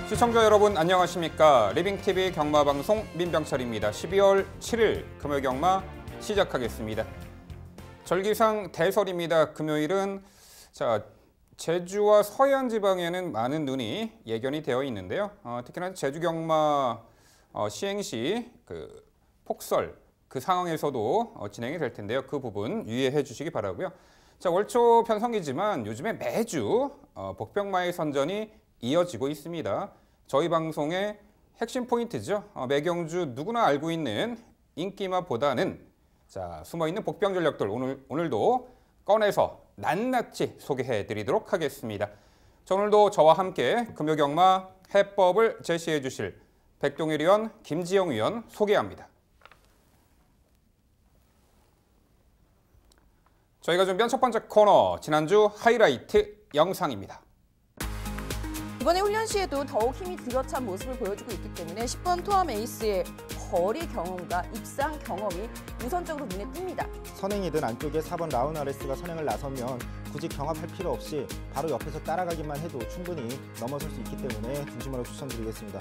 시청자 여러분 안녕하십니까. 리빙TV 경마방송 민병철입니다. 12월 7일 금요 경마 시작하겠습니다. 절기상 대설입니다. 금요일은 제주와 서해안 지방에는 많은 눈이 예견이 되어 있는데요. 특히나 제주 경마 시행 시 폭설 그 상황에서도 진행이 될 텐데요. 그 부분 유의해 주시기 바라고요. 월초 편성이지만 요즘에 매주 복병마의 선전이 이어지고 있습니다. 저희 방송의 핵심 포인트죠. 매경주 누구나 알고 있는 인기마보다는 숨어있는 복병 전략들 오늘도 꺼내서 낱낱이 소개해 드리도록 하겠습니다. 오늘도 저와 함께 금요경마 해법을 제시해 주실 백동일 의원, 김지영 의원 소개합니다. 저희가 준비한 첫 번째 코너, 지난주 하이라이트 영상입니다. 이번에 훈련 시에도 더욱 힘이 들어찬 모습을 보여주고 있기 때문에 10번 투암 에이스의 거리 경험과 입상 경험이 우선적으로 눈에 띕니다. 선행이든 안쪽에 4번 라우나레스가 선행을 나서면 굳이 경합할 필요 없이 바로 옆에서 따라가기만 해도 충분히 넘어설 수 있기 때문에 중심으로 추천드리겠습니다.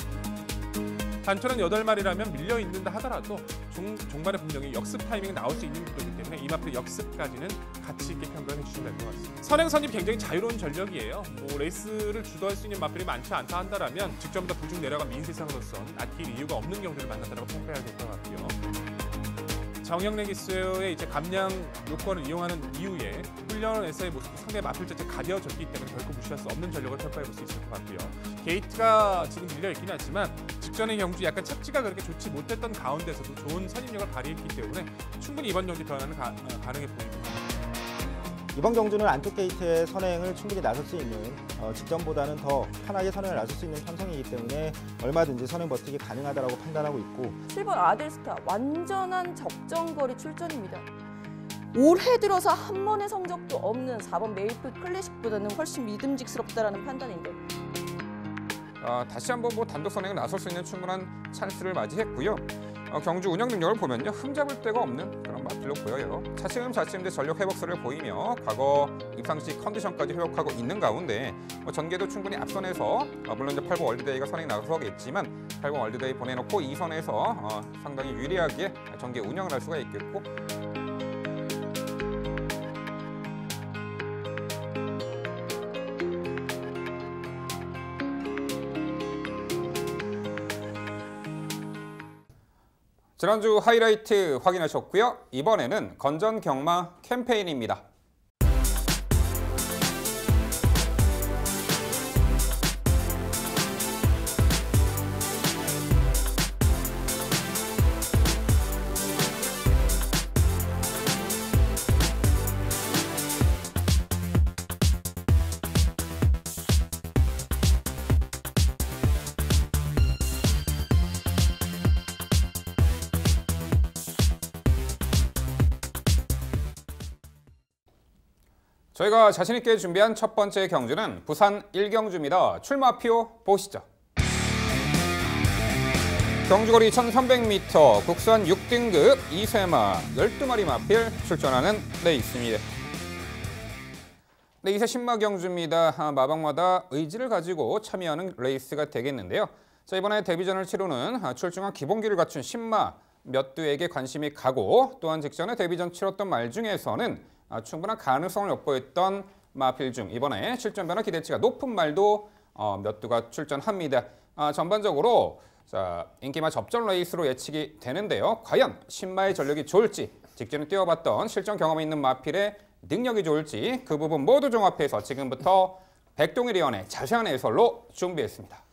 단초는 8마리라면 밀려있는다 하더라도 종반에 분명히 역습 타이밍이 나올 수 있는 구도이기 때문에 이 마필 역습까지는 가치 있게 평가를 해주시면 될 것 같습니다. 선행 선입 굉장히 자유로운 전력이에요. 레이스를 주도할 수 있는 마필이 많지 않다 한다면 직전부터 부중 내려간 민세상으로선 아낄 이유가 없는 경주를 만난다고 평가해야 될 것 같고요. 정영래 기수의 감량 요건을 이용하는 이후에 훈련에서의 모습이 상대 마필 자체 가벼워졌기 때문에 결코 무시할 수 없는 전력을 평가해 볼 수 있을 것 같고요. 게이트가 지금 밀려 있긴 하지만 직전의 경주 약간 착지가 그렇게 좋지 못했던 가운데서도 좋은 선임력을 발휘했기 때문에 충분히 이번 경주 변화는 가능해 보입니다. 이번 경주는 안쪽 게이트에 선행을 충분히 나설 수 있는 직전보다는 더 편하게 선행을 나설 수 있는 편성이기 때문에 얼마든지 선행 버티기 가능하다고 판단하고 있고 7번 아델스타 완전한 적정거리 출전입니다. 올해 들어서 한 번의 성적도 없는 4번 메이플 클래식보다는 훨씬 믿음직스럽다는 판단인데 다시 한번 단독 선행에 나설 수 있는 충분한 찬스를 맞이했고요. 경주 운영 능력을 보면요, 흠잡을 데가 없는 그런 마필로 보여요. 차츰 전력 회복세를 보이며 과거 입상 시 컨디션까지 회복하고 있는 가운데 전개도 충분히 앞선에서 물론 8번 월드데이가 선행 나서겠지만 8번 월드데이 보내놓고 2선에서 상당히 유리하게 전개 운영을 할 수가 있겠고 지난주 하이라이트 확인하셨고요. 이번에는 건전 경마 캠페인입니다. 저희가 자신있게 준비한 첫 번째 경주는 부산 1경주입니다. 출마표 보시죠. 경주거리 1300m, 국산 6등급 2세마 12마리 마필 출전하는 레이스입니다. 네, 2세 신마 경주입니다. 마방마다 의지를 가지고 참여하는 레이스가 되겠는데요. 이번에 데뷔전을 치르는 출중한 기본기를 갖춘 신마 몇 두에게 관심이 가고 또한 직전에 데뷔전 치렀던 말 중에서는 충분한 가능성을 엿보였던 마필 중 이번에 실전 변화 기대치가 높은 말도 몇 두가 출전합니다. 전반적으로 인기마 접전 레이스로 예측이 되는데요. 과연 신마의 전력이 좋을지 직전에 뛰어봤던 실전 경험이 있는 마필의 능력이 좋을지 그 부분 모두 종합해서 지금부터 백동일 의원의 자세한 해설로 준비했습니다.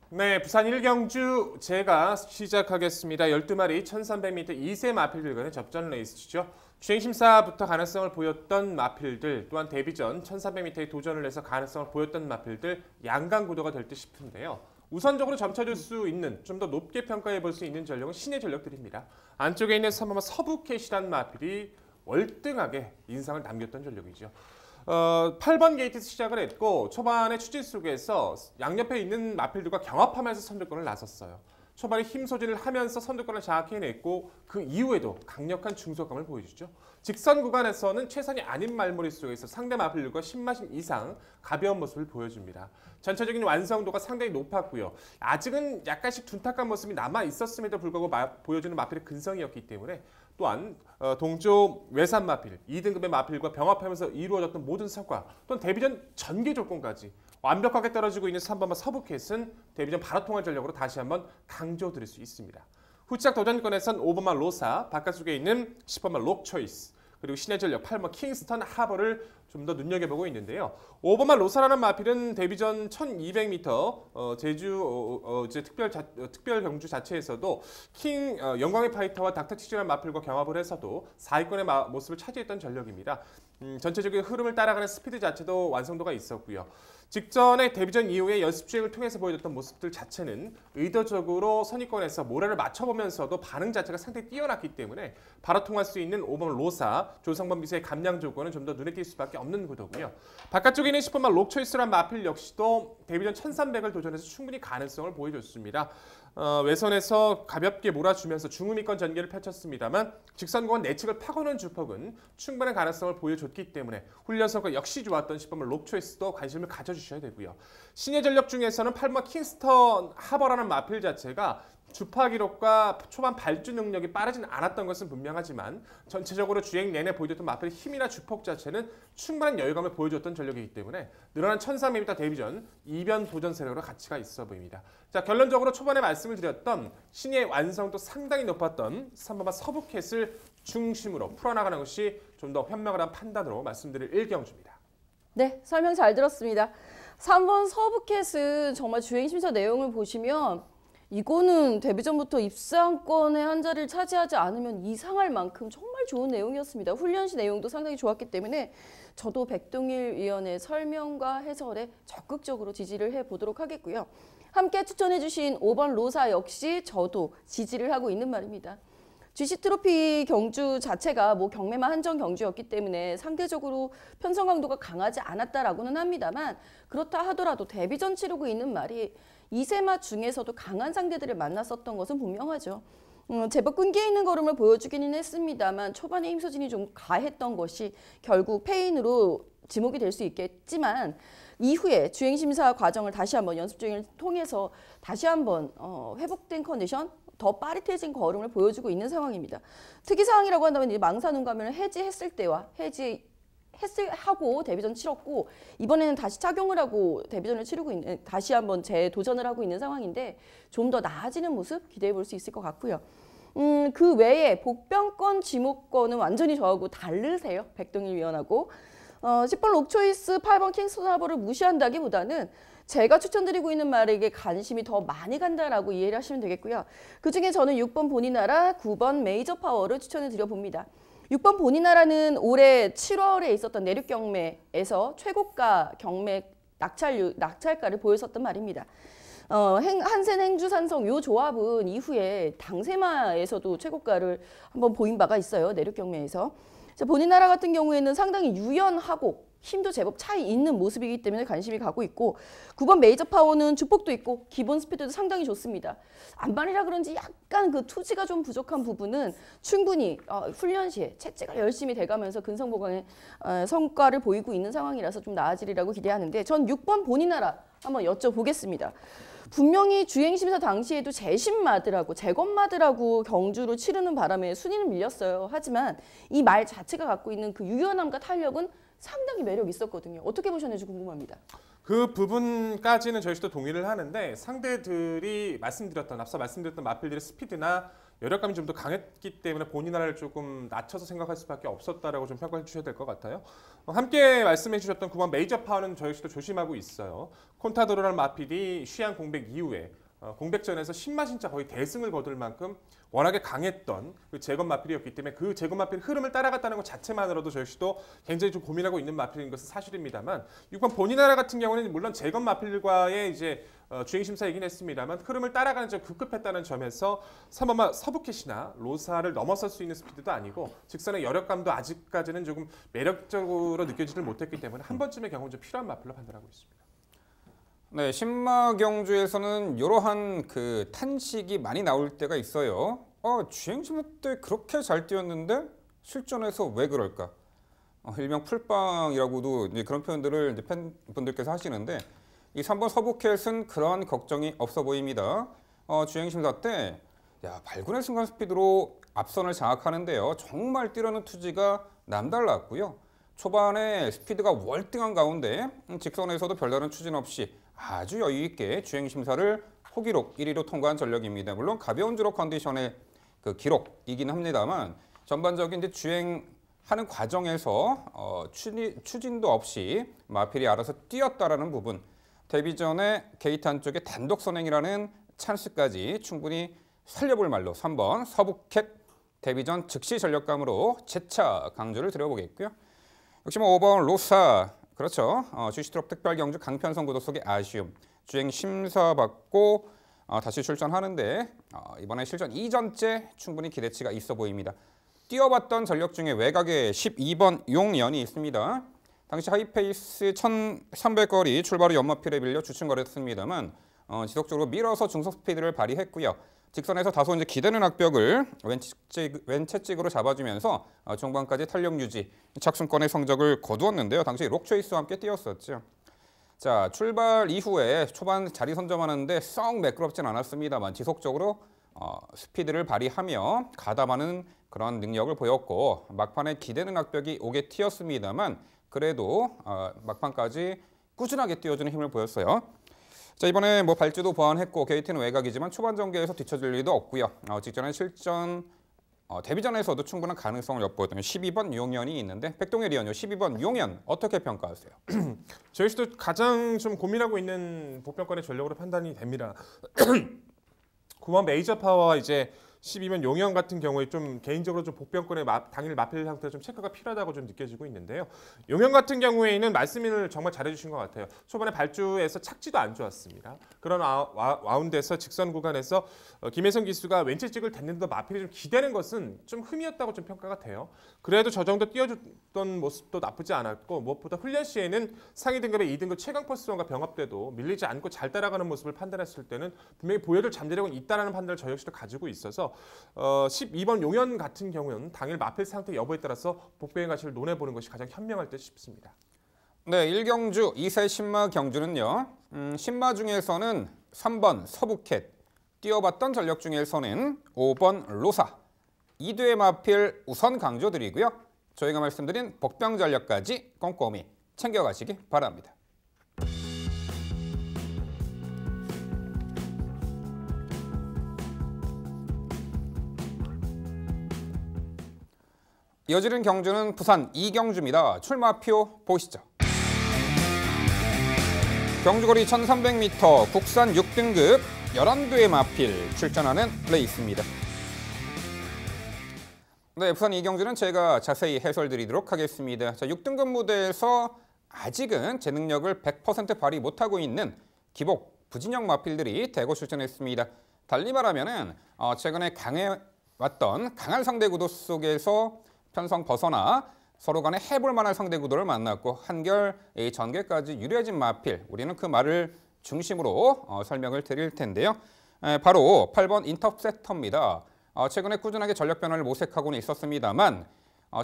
네, 부산 1경주 제가 시작하겠습니다. 12마리 1300m 2세 마필들 간의 접전 레이스죠. 주행심사부터 가능성을 보였던 마필들 또한 데뷔전 1300m에 도전을 해서 가능성을 보였던 마필들 양강 구도가 될 듯 싶은데요. 우선적으로 점쳐줄 수 있는 좀 더 높게 평가해 볼 수 있는 전력은 신의 전력들입니다. 안쪽에 있는 3번 서부캣이란 마필이 월등하게 인상을 남겼던 전력이죠. 8번 게이트에서 시작을 했고 초반에 추진 속에서 양옆에 있는 마필들과 경합하면서 선두권을 나섰어요. 초반에 힘 소진을 하면서 선두권을 장악해냈고 그 이후에도 강력한 중속감을 보여주죠. 직선 구간에서는 최선이 아닌 말머리 속에서 상대 마필들과 10마신 이상 가벼운 모습을 보여줍니다. 전체적인 완성도가 상당히 높았고요. 아직은 약간씩 둔탁한 모습이 남아 있었음에도 불구하고 보여주는 마필의 근성이었기 때문에 또한 동조 외산 마필, 2등급의 마필과 병합하면서 이루어졌던 모든 성과 또는 데뷔전 전개 조건까지 완벽하게 떨어지고 있는 3번마 서브캣은 데뷔전 바로 통할 전력으로 다시 한번 강조드릴 수 있습니다. 후짝 도전권에선 5번마 로사, 바깥쪽에 있는 10번마 록초이스, 그리고 신의 전력 8번마 킹스턴 하버를 좀 더 눈여겨보고 있는데요. 5번마 로사라는 마필은 데뷔전 1200m 제주 이제 특별 경주 자체에서도 영광의 파이터와 닥터치즈라는 마필과 경합을 해서도 4위권의 모습을 차지했던 전력입니다. 전체적인 흐름을 따라가는 스피드 자체도 완성도가 있었고요. 직전에 데뷔전 이후에 연습 주행을 통해서 보여줬던 모습들 자체는 의도적으로 선입권에서 모래를 맞춰보면서도 반응 자체가 상당히 뛰어났기 때문에 바로 통할 수 있는 5번 로사, 조성범 비서의 감량 조건은 좀 더 눈에 띌 수밖에 없는 구도고요. 바깥쪽에 있는 10번만 록초이스란 마필 역시도 데뷔전 1300을 도전해서 충분히 가능성을 보여줬습니다. 외선에서 가볍게 몰아주면서 중후미권 전개를 펼쳤습니다만 직선공원 내측을 파고는 주폭은 충분한 가능성을 보여줬기 때문에 훈련 성과 역시 좋았던 10번만 록초이스도 관심을 가져주셔야 되고요. 신의 전력 중에서는 8번 킹스턴 하버라는 마필 자체가 주파 기록과 초반 발주 능력이 빠르진 않았던 것은 분명하지만 전체적으로 주행 내내 보여줬던 마필의 힘이나 주폭 자체는 충분한 여유감을 보여줬던 전력이기 때문에 늘어난 1300m 데뷔전 이변 도전 세력으로 가치가 있어 보입니다. 자, 결론적으로 초반에 말씀을 드렸던 신의 완성도 상당히 높았던 3번마 서브캣을 중심으로 풀어나가는 것이 좀 더 현명한 판단으로 말씀드릴 일경주입니다. 네, 설명 잘 들었습니다. 3번 서브캣은 정말 주행심사 내용을 보시면 이거는 데뷔전부터 입상권의 한 자리를 차지하지 않으면 이상할 만큼 정말 좋은 내용이었습니다. 훈련시 내용도 상당히 좋았기 때문에 저도 백동일 위원의 설명과 해설에 적극적으로 지지를 해보도록 하겠고요. 함께 추천해주신 5번 로사 역시 저도 지지를 하고 있는 말입니다. GC 트로피 경주 자체가 경매만 한정 경주였기 때문에 상대적으로 편성 강도가 강하지 않았다라고는 합니다만 그렇다 하더라도 데뷔전 치르고 있는 말이 2세마 중에서도 강한 상대들을 만났었던 것은 분명하죠. 제법 끈기 있는 걸음을 보여주기는 했습니다만 초반에 힘소진이 좀 가했던 것이 결국 패인으로 지목이 될 수 있겠지만 이후에 주행심사 과정을 다시 한번 연습 주행을 통해서 다시 한번 회복된 컨디션, 더 빠릿해진 걸음을 보여주고 있는 상황입니다. 특이사항이라고 한다면 이 망사눈 감염을 해지했을 때와 하고 데뷔전 치렀고 이번에는 다시 착용을 하고 데뷔전을 치르고 있는 다시 한번 재도전을 하고 있는 상황인데 좀 더 나아지는 모습 기대해 볼 수 있을 것 같고요. 그 외에 복병권, 지목권은 완전히 저하고 다르세요. 백동일 위원하고 10번 록초이스, 8번 킹스턴 하버를 무시한다기보다는 제가 추천드리고 있는 말에게 관심이 더 많이 간다라고 이해를 하시면 되겠고요. 그중에 저는 6번 보니나라, 9번 메이저 파워를 추천해 드려봅니다. 6번 보니나라는 올해 7월에 있었던 내륙 경매에서 최고가 경매 낙찰가를 보였었단 말입니다. 한센 행주산성 요 조합은 이후에 당세마에서도 최고가를 한번 보인 바가 있어요. 내륙 경매에서. 보니나라 같은 경우에는 상당히 유연하고 힘도 제법 차이 있는 모습이기 때문에 관심이 가고 있고 9번 메이저 파워는 주폭도 있고 기본 스피드도 상당히 좋습니다. 안반이라 그런지 약간 그 투지가 좀 부족한 부분은 충분히 훈련 시에 채찍을 열심히 대가면서 근성 보강의 성과를 보이고 있는 상황이라서 좀 나아지리라고 기대하는데 전 6번 보니나라 한번 여쭤보겠습니다. 분명히 주행심사 당시에도 재심마들하고 재검마들하고 경주를 치르는 바람에 순위는 밀렸어요. 하지만 이 말 자체가 갖고 있는 그 유연함과 탄력은 상당히 매력 있었거든요. 어떻게 보셨는지 궁금합니다. 그 부분까지는 저희도 동의를 하는데 상대들이 앞서 말씀드렸던 마필들의 스피드나 여력감이 좀 더 강했기 때문에 본인나라를 조금 낮춰서 생각할 수밖에 없었다라고 좀 평가해 주셔야 될 것 같아요. 함께 말씀해 주셨던 9번 메이저 파워는 저희 역시도 조심하고 있어요. 콘타도르라는 마필이 시안 공백 이후에 공백전에서 10마신차 거의 대승을 거둘 만큼 워낙에 강했던 그 재건 마필이었기 때문에 그 재건 마필 흐름을 따라갔다는 것 자체만으로도 저희 역시도 굉장히 좀 고민하고 있는 마필인 것은 사실입니다만 6번 보니나라 같은 경우는 물론 재건 마필과의 이제 주행심사이긴 했습니다만 흐름을 따라가는 점 급급했다는 점에서 3번마 서브캣이나 로사를 넘어설 수 있는 스피드도 아니고 직선의 여력감도 아직까지는 조금 매력적으로 느껴지질 못했기 때문에 한 번쯤의 경험은 좀 필요한 마필로 판단하고 있습니다. 네, 신마 경주에서는 이러한 그 탄식이 많이 나올 때가 있어요. 주행심사 때 그렇게 잘 뛰었는데 실전에서 왜 그럴까? 일명 풀빵이라고도 이제 그런 표현들을 이제 팬분들께서 하시는데 이 3번 서부캣은 그런 걱정이 없어 보입니다. 주행심사 때 발군의 순간 스피드로 앞선을 장악하는데요. 정말 뛰려는 투지가 남달랐고요. 초반에 스피드가 월등한 가운데 직선에서도 별다른 추진 없이 아주 여유 있게 주행 심사를 호기록 1위로 통과한 전력입니다. 물론 가벼운 주로 컨디션의 그 기록이긴 합니다만 전반적인 이제 주행하는 과정에서 추진도 없이 마필이 알아서 뛰었다라는 부분, 데뷔 전에 게이트 안쪽에 단독 선행이라는 찬스까지 충분히 살려볼 말로 3번 서부캣 데뷔 전 즉시 전력감으로 재차 강조를 드려보겠고요. 역시 5번 로사, 그렇죠. GC트럭 특별경주 강편성 구도 속의 아쉬움. 주행 심사 받고 다시 출전하는데 이번에 실전 이전째 충분히 기대치가 있어 보입니다. 뛰어봤던 전력 중에 외곽에 12번 용연이 있습니다. 당시 하이페이스 1300거리 출발 후 연마필에 빌려 주춤거렸습니다만 지속적으로 밀어서 중속 스피드를 발휘했고요. 직선에서 다소 이제 기대는 악벽을 왼채찍으로 잡아주면서 중반까지 탄력 유지, 착순권의 성적을 거두었는데요. 당시 록초이스와 함께 뛰었었죠. 자, 출발 이후에 초반 자리 선점하는데 썩 매끄럽진 않았습니다만 지속적으로 스피드를 발휘하며 가담하는 그런 능력을 보였고 막판에 기대는 악벽이 오게 튀었습니다만 그래도 막판까지 꾸준하게 뛰어주는 힘을 보였어요. 자, 이번에 뭐 발주도 보완했고 게이트는 외곽이지만 초반 전개에서 뒤처질 일도 없고요. 직전에 실전 데뷔전에서도 충분한 가능성을 엿보였던 12번 용연이 있는데 백동일 위원요 12번 용연 어떻게 평가하세요? 저희 씨도 가장 좀 고민하고 있는 복병권의 전력으로 판단이 됩니다. 9번 메이저 파워와 이제 12번 용연 같은 경우에 좀 개인적으로 좀 복병권의 당일 마필 상태가 좀 체크가 필요하다고 좀 느껴지고 있는데요. 용연 같은 경우에는 말씀을 정말 잘해주신 것 같아요. 초반에 발주에서 착지도 안 좋았습니다. 그런 와운드에서 직선 구간에서 김혜성 기수가 왼채찍을 댔는데도 마필이 좀 기대는 것은 좀 흠이었다고 좀 평가가 돼요. 그래도 저 정도 뛰어줬던 모습도 나쁘지 않았고 무엇보다 훈련 시에는 상위 등급의 2등급 최강 퍼스원과 병합돼도 밀리지 않고 잘 따라가는 모습을 판단했을 때는 분명히 보여줄 잠재력은 있다라는 판단을 저 역시도 가지고 있어서 12번 용연 같은 경우는 당일 마필 상태 여부에 따라서 복병의 가치를 논해보는 것이 가장 현명할 듯 싶습니다. 네, 1경주 2세 신마 경주는요. 신마 중에서는 3번 서부캣, 뛰어봤던 전력 중에서는 5번 로사, 2두의 마필 우선 강조드리고요. 저희가 말씀드린 복병 전력까지 꼼꼼히 챙겨가시기 바랍니다. 이어지는 경주는 부산 2경주입니다. 출마표 보시죠. 경주거리 1300m 국산 6등급 11두의 마필 출전하는 레이스입니다. 네, 부산 2경주는 제가 자세히 해설드리도록 하겠습니다. 자, 6등급 무대에서 아직은 제 능력을 100% 발휘 못하고 있는 기복, 부진영 마필들이 대거 출전했습니다. 달리 말하면은 최근에 강해왔던 강한 상대 구도 속에서 편성 벗어나 서로 간에 해볼 만한 상대 구도를 만났고 한결 전개까지 유리해진 마필, 우리는 그 말을 중심으로 설명을 드릴 텐데요. 바로 8번 인터셉터입니다. 최근에 꾸준하게 전력 변화를 모색하고는 있었습니다만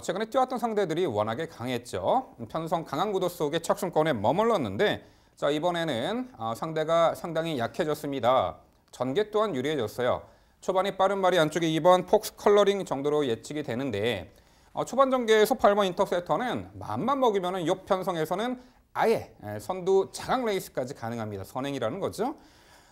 최근에 뛰어왔던 상대들이 워낙에 강했죠. 편성 강한 구도 속에 착순권에 머물렀는데 자, 이번에는 상대가 상당히 약해졌습니다. 전개 또한 유리해졌어요. 초반이 빠른 말이 안쪽에 2번 폭스 컬러링 정도로 예측이 되는데 초반 전개에서 8번 인터셉터는 맘만 먹으면 이 편성에서는 아예 선두 장악 레이스까지 가능합니다. 선행이라는 거죠.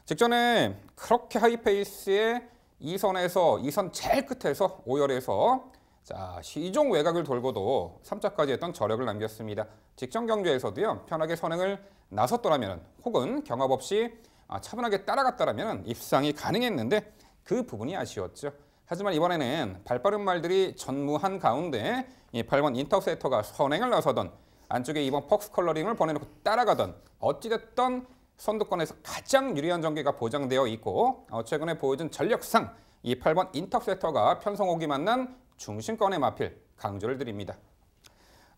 직전에 그렇게 하이페이스의 2선에서 2선 제일 끝에서 5열에서 자, 시종 외곽을 돌고도 3차까지 했던 저력을 남겼습니다. 직전 경주에서도요. 편하게 선행을 나섰더라면 혹은 경합 없이 차분하게 따라갔다라면 입상이 가능했는데 그 부분이 아쉬웠죠. 하지만 이번에는 발빠른 말들이 전무한 가운데 이 8번 인터셉터가 선행을 나서던 안쪽에 2번 폭스 컬러링을 보내놓고 따라가던 어찌됐던 선두권에서 가장 유리한 전개가 보장되어 있고 최근에 보여준 전력상 이 8번 인터셉터가 편성옥이 만난 중심권의 마필 강조를 드립니다.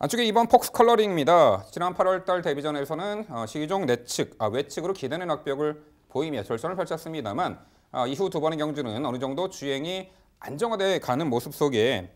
안쪽에 2번 폭스 컬러링입니다. 지난 8월달 데뷔전에서는 시종 외측으로 기대는 악벽을 보이며 절선을 펼쳤습니다만 이후 두 번의 경주는 어느 정도 주행이 안정화돼 가는 모습 속에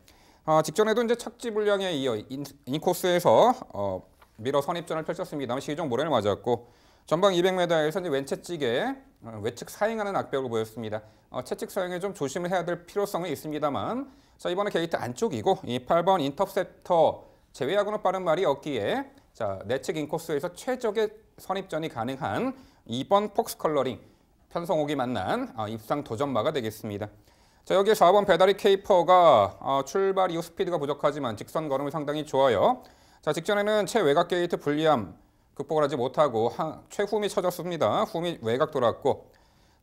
직전에도 이제 착지 불량에 이어 인코스에서 미러 선입전을 펼쳤습니다만 시종 모래를 맞았고 전방 200m에서 이제 왼채찍에 외측 사행하는 악벽을 보였습니다. 채찍 사행에 좀 조심을 해야 될 필요성은 있습니다만 자 이번에 게이트 안쪽이고 이 8번 인터셉터 제외하고는 빠른 말이 없기에 자 내측 인코스에서 최적의 선입전이 가능한 2번 폭스 컬러링 편성옥이 만난 입상 도전마가 되겠습니다. 자 여기에 4번 배다리 케이퍼가 출발 이후 스피드가 부족하지만 직선 걸음이 상당히 좋아요. 자 직전에는 최외곽 게이트 불리함 극복을 하지 못하고 최후미 쳐졌습니다. 후미 외곽 돌았고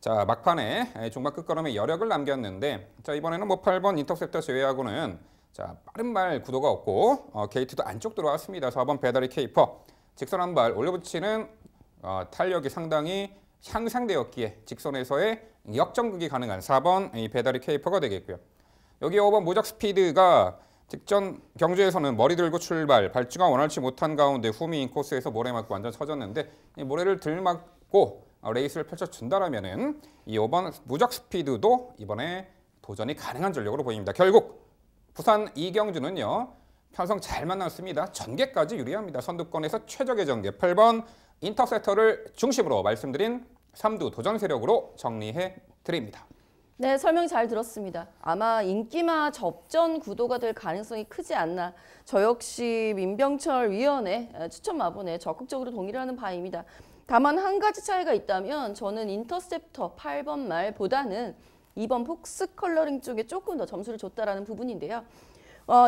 자 막판에 중반 끝걸음에 여력을 남겼는데 자 이번에는 8번 인터셉터 제외하고는 자 빠른 말 구도가 없고 게이트도 안쪽 들어왔습니다. 4번 배다리 케이퍼 직선 한 발 올려붙이는 탄력이 상당히 향상되었기에 직선에서의 역전극이 가능한 4번 이 배다리 케이퍼가 되겠고요. 여기 5번 무적 스피드가 직전 경주에서는 머리 들고 출발, 발주가 원활치 못한 가운데 후미 인코스에서 모래 맞고 완전 쳐졌는데 이 모래를 들맞고 레이스를 펼쳐준다라면은 이 5번 무적 스피드도 이번에 도전이 가능한 전력으로 보입니다. 결국 부산 이경주는요. 편성 잘 만났습니다. 전개까지 유리합니다. 선두권에서 최적의 전개 8번 인터셉터를 중심으로 말씀드린 3두 도전 세력으로 정리해 드립니다. 네, 설명 잘 들었습니다. 아마 인기마 접전 구도가 될 가능성이 크지 않나. 저 역시 민병철 위원의 추천 마분에 적극적으로 동의를 하는 바입니다. 다만 한 가지 차이가 있다면 저는 인터셉터 8번 말보다는 2번 폭스 컬러링 쪽에 조금 더 점수를 줬다라는 부분인데요.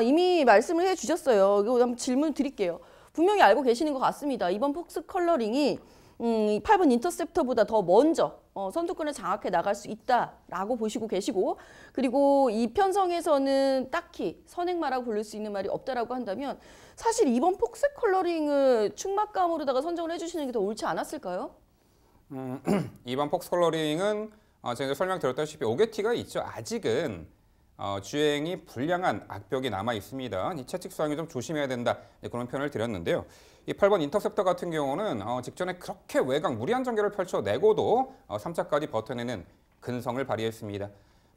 이미 말씀을 해주셨어요. 이거 한번 질문 드릴게요. 분명히 알고 계시는 것 같습니다. 2번 폭스 컬러링이 8번 인터셉터보다 더 먼저 선두권을 장악해 나갈 수 있다라고 보시고 계시고 그리고 이 편성에서는 딱히 선행마라고 부를 수 있는 말이 없다라고 한다면 사실 2번 폭스 컬러링을 충막감으로다가 선정을 해주시는 게 더 옳지 않았을까요? 2번 폭스 컬러링은 제가 설명드렸다시피 오게티가 있죠. 아직은 주행이 불량한 악벽이 남아 있습니다. 이 채찍 수항이 좀 조심해야 된다 그런 표현을 드렸는데요. 이 8번 인터셉터 같은 경우는 직전에 그렇게 외곽 무리한 전개를 펼쳐내고도 3차까지 버텨내는 근성을 발휘했습니다.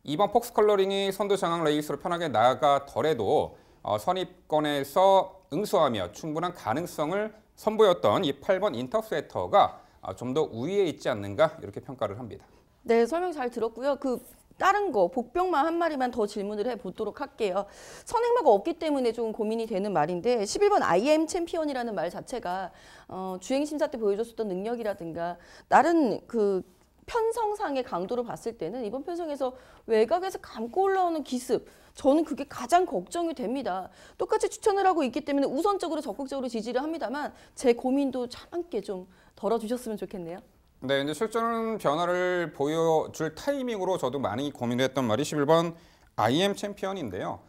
2번 폭스 컬러링이 선두 장악 레이스로 편하게 나가더라도 선입권에서 응수하며 충분한 가능성을 선보였던 이 8번 인터셉터가 좀 더 우위에 있지 않는가 이렇게 평가를 합니다. 네, 설명 잘 들었고요. 다른 거 복병만 한 마리만 더 질문을 해보도록 할게요. 선행마가 없기 때문에 좀 고민이 되는 말인데 11번 IM 챔피언이라는 말 자체가 주행심사 때 보여줬었던 능력이라든가 다른 편성상의 강도로 봤을 때는 이번 편성에서 외곽에서 감고 올라오는 기습 저는 그게 가장 걱정이 됩니다. 똑같이 추천을 하고 있기 때문에 우선적으로 적극적으로 지지를 합니다만 제 고민도 참 함께 좀 덜어주셨으면 좋겠네요. 네, 이제 실전 변화를 보여줄 타이밍으로 저도 많이 고민했던 말이 11번 IM 챔피언인데요.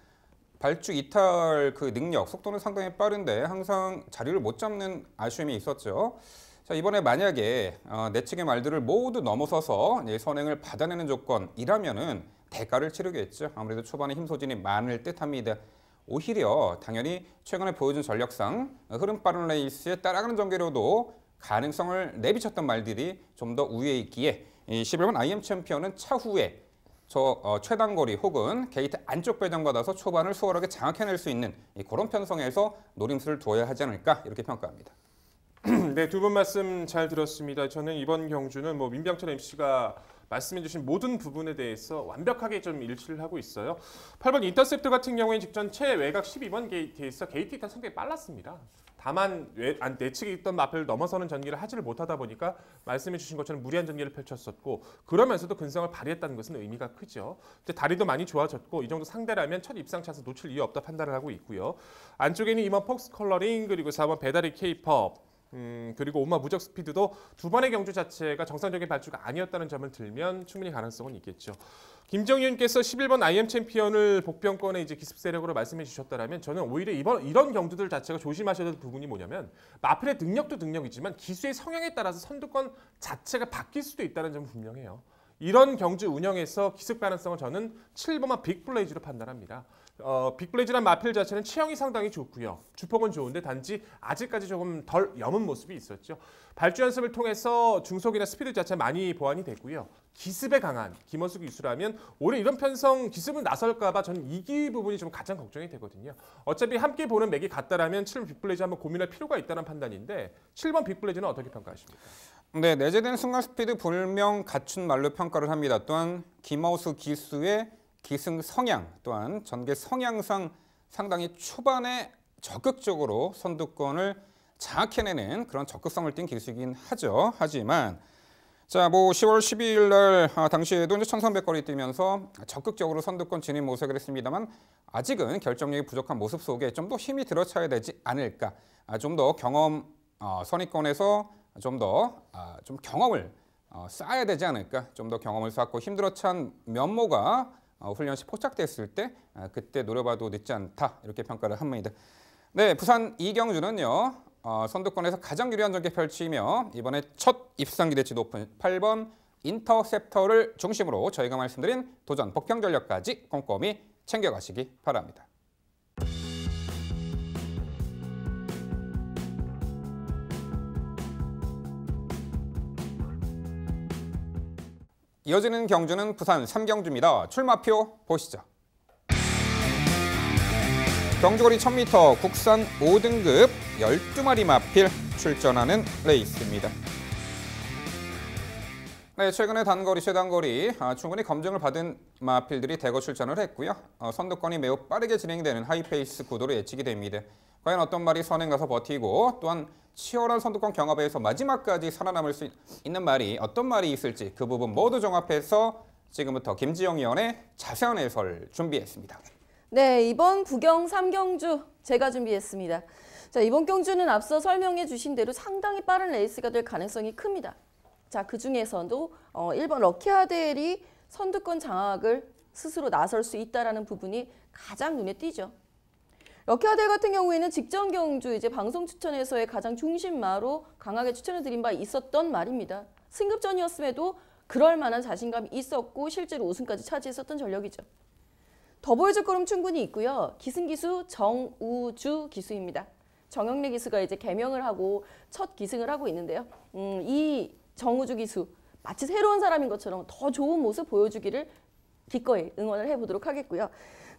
발주 이탈 능력, 속도는 상당히 빠른데 항상 자리를 못 잡는 아쉬움이 있었죠. 자, 이번에 만약에 내측의 말들을 모두 넘어서서 선행을 받아내는 조건이라면은 대가를 치르겠죠. 아무래도 초반에 힘 소진이 많을 듯합니다. 오히려 당연히 최근에 보여준 전력상 흐름 빠른 레이스에 따라가는 전개로도 가능성을 내비쳤던 말들이 좀 더 우위에 있기에 이 11번 IM 챔피언은 차후에 최단거리 혹은 게이트 안쪽 배정받아서 초반을 수월하게 장악해낼 수 있는 그런 편성에서 노림수를 둬야 하지 않을까 이렇게 평가합니다. 네, 두 분 말씀 잘 들었습니다. 저는 이번 경주는 민병철 MC가 말씀해주신 모든 부분에 대해서 완벽하게 좀 일치를 하고 있어요. 8번 인터셉터 같은 경우에는 직전 최외곽 12번 게이트에서 게이트 이탈 상당히 빨랐습니다. 다만 내측에 있던 마표를 넘어서는 전개를 하지를 못하다 보니까 말씀해주신 것처럼 무리한 전개를 펼쳤었고 그러면서도 근성을 발휘했다는 것은 의미가 크죠. 다리도 많이 좋아졌고 이 정도 상대라면 첫 입상 차에서 놓칠 이유 없다 판단을 하고 있고요. 안쪽에는 2번 폭스 컬러링 그리고 4번 배다리 케이퍼 그리고 5번 무적 스피드도 두 번의 경주 자체가 정상적인 발주가 아니었다는 점을 들면 충분히 가능성은 있겠죠. 김정윤께서 11번 IM 챔피언을 복병권의 기습 세력으로 말씀해 주셨다면 저는 오히려 이런 경주들 자체가 조심하셔야 될 부분이 뭐냐면 마필의 능력도 능력이지만 기수의 성향에 따라서 선두권 자체가 바뀔 수도 있다는 점은 분명해요. 이런 경주 운영에서 기습 가능성을 저는 7번만 빅블레이즈로 판단합니다. 빅블레이즈란 마필 자체는 체형이 상당히 좋고요. 주폭은 좋은데 단지 아직까지 조금 덜 여문 모습이 있었죠. 발주 연습을 통해서 중속이나 스피드 자체 많이 보완이 됐고요. 기습에 강한 김원수 기수라면 올해 이런 편성 기습을 나설까 봐 저는 이 부분이 좀 가장 걱정이 되거든요. 어차피 함께 보는 맥이 같다라면 7번 빅블레이즈 한번 고민할 필요가 있다는 판단인데 7번 빅블레이즈는 어떻게 평가하십니까? 네, 내재된 순간 스피드 불명 갖춘 말로 평가를 합니다. 또한 김어수 기수의 기승 성향 또한 전개 성향상 상당히 초반에 적극적으로 선두권을 장악해내는 그런 적극성을 띈 기수이긴 하죠. 하지만 자, 10월 12일 날 당시에도 이제 1300거리 뛰면서 적극적으로 선두권 진입 모색을 했습니다만 아직은 결정력이 부족한 모습 속에 좀 더 힘이 들어차야 되지 않을까. 좀 더 경험 선입권에서 좀 더 좀 경험을 쌓아야 되지 않을까. 좀 더 경험을 쌓고 힘들어 찬 면모가 훈련 시 포착됐을 때 그때 노려봐도 늦지 않다 이렇게 평가를 합니다. 네, 부산 이경주는요 선두권에서 가장 유리한 전개 펼치며 이번에 첫 입상 기대치 높은 8번 인터셉터를 중심으로 저희가 말씀드린 도전 복평 전력까지 꼼꼼히 챙겨가시기 바랍니다. 이어지는 경주는 부산 3경주입니다. 출마표 보시죠. 경주거리 1000m 국산 5등급 12마리 마필 출전하는 레이스입니다. 네, 최근에 단거리, 최단거리 충분히 검증을 받은 마필들이 대거 출전을 했고요. 선두권이 매우 빠르게 진행되는 하이페이스 구도로 예측이 됩니다. 과연 어떤 말이 선행 가서 버티고 또한 치열한 선두권 경합에서 마지막까지 살아남을 수 있는 말이 어떤 말이 있을지 그 부분 모두 종합해서 지금부터 김지영 위원의 자세한 해설 준비했습니다. 네, 이번 부경 3경주 제가 준비했습니다. 자, 이번 경주는 앞서 설명해 주신 대로 상당히 빠른 레이스가 될 가능성이 큽니다. 자, 그중에서도 1번 럭키아델이 선두권 장악을 스스로 나설 수 있다는 부분이 가장 눈에 띄죠. 럭키아델 같은 경우에는 직전 경주 이제 방송 추천에서의 가장 중심마로 강하게 추천을 드린 바 있었던 말입니다. 승급전이었음에도 그럴 만한 자신감이 있었고 실제로 우승까지 차지했었던 전력이죠. 더 보여줄 거름 충분히 있고요. 기승기수 정우주 기수입니다. 정영래 기수가 이제 개명을 하고 첫 기승을 하고 있는데요. 이 정우주 기수 마치 새로운 사람인 것처럼 더 좋은 모습 보여주기를 기꺼이 응원을 해보도록 하겠고요.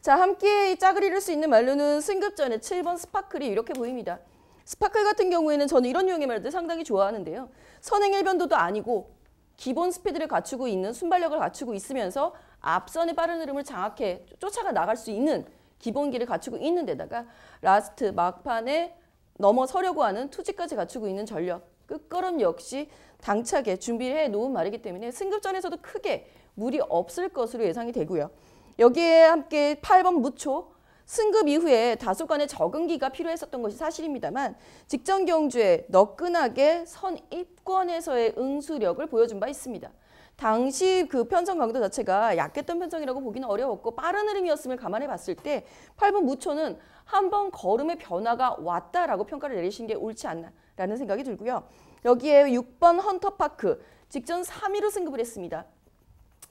자, 함께 짝을 이룰 수 있는 말로는 승급전에 7번 스파클이 이렇게 보입니다. 스파클 같은 경우에는 저는 이런 유형의 말들 상당히 좋아하는데요. 선행 일변도도 아니고 기본 스피드를 갖추고 있는 순발력을 갖추고 있으면서 앞선의 빠른 흐름을 장악해 쫓아가 나갈 수 있는 기본기를 갖추고 있는 데다가 라스트 막판에 넘어서려고 하는 투지까지 갖추고 있는 전력. 끝걸음 역시 당차게 준비해 놓은 말이기 때문에 승급전에서도 크게 무리 없을 것으로 예상이 되고요. 여기에 함께 8번 무초, 승급 이후에 다소간의 적응기가 필요했었던 것이 사실입니다만 직전 경주에 너끈하게 선입권에서의 응수력을 보여준 바 있습니다. 당시 그 편성 강도 자체가 약했던 편성이라고 보기는 어려웠고 빠른 흐름이었음을 감안해 봤을 때 8번 무초는 한 번 걸음의 변화가 왔다라고 평가를 내리신 게 옳지 않나라는 생각이 들고요. 여기에 6번 헌터파크, 직전 3위로 승급을 했습니다.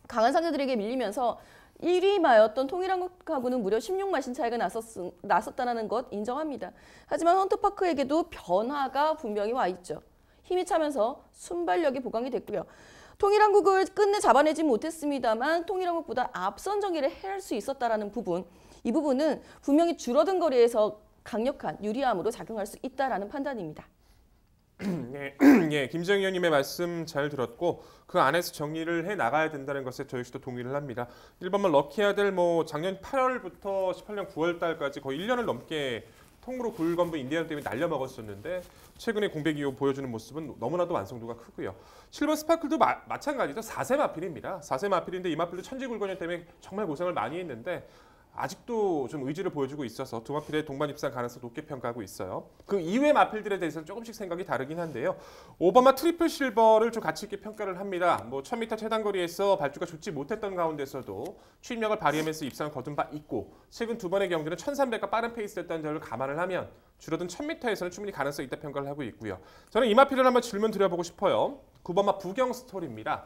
강한 상대들에게 밀리면서 1위마였던 통일한국하고는 무려 16마신 차이가 났었다는 것 인정합니다. 하지만 헌터파크에게도 변화가 분명히 와 있죠. 힘이 차면서 순발력이 보강이 됐고요. 통일한국을 끝내 잡아내지 못했습니다만 통일한국보다 앞선 전개를 해할 수 있었다는 부분, 이 부분은 분명히 줄어든 거리에서 강력한 유리함으로 작용할 수 있다는 판단입니다. 예, 김정희 의원님의 말씀 잘 들었고 그 안에서 정리를 해 나가야 된다는 것에 저 역시도 동의를 합니다. 1번만 럭키아델 작년 8월부터 18년 9월 달까지 거의 1년을 넘게 통으로 굴건부 인디아나 때문에 날려먹었었는데 최근에 공백 이후 보여주는 모습은 너무나도 완성도가 크고요. 7번 스파클도 마찬가지죠. 4세 마필입니다. 4세 마필인데 이 마필도 천지굴건염 때문에 정말 고생을 많이 했는데 아직도 좀 의지를 보여주고 있어서 두 마필의 동반 입상 가능성 높게 평가하고 있어요. 그 이외의 마필들에 대해서는 조금씩 생각이 다르긴 한데요. 오바마 트리플 실버를 좀 가치 있게 평가를 합니다. 1000m 최단거리에서 발주가 좋지 못했던 가운데서도 추임력을 발휘하면서 입상을 거둔 바 있고 최근 두 번의 경기는 1300과 빠른 페이스였다는 점을 감안을 하면 줄어든 1000m에서는 충분히 가능성이 있다 평가를 하고 있고요. 저는 이 마필을 한번 질문 드려보고 싶어요. 9번마 부경 스토리입니다.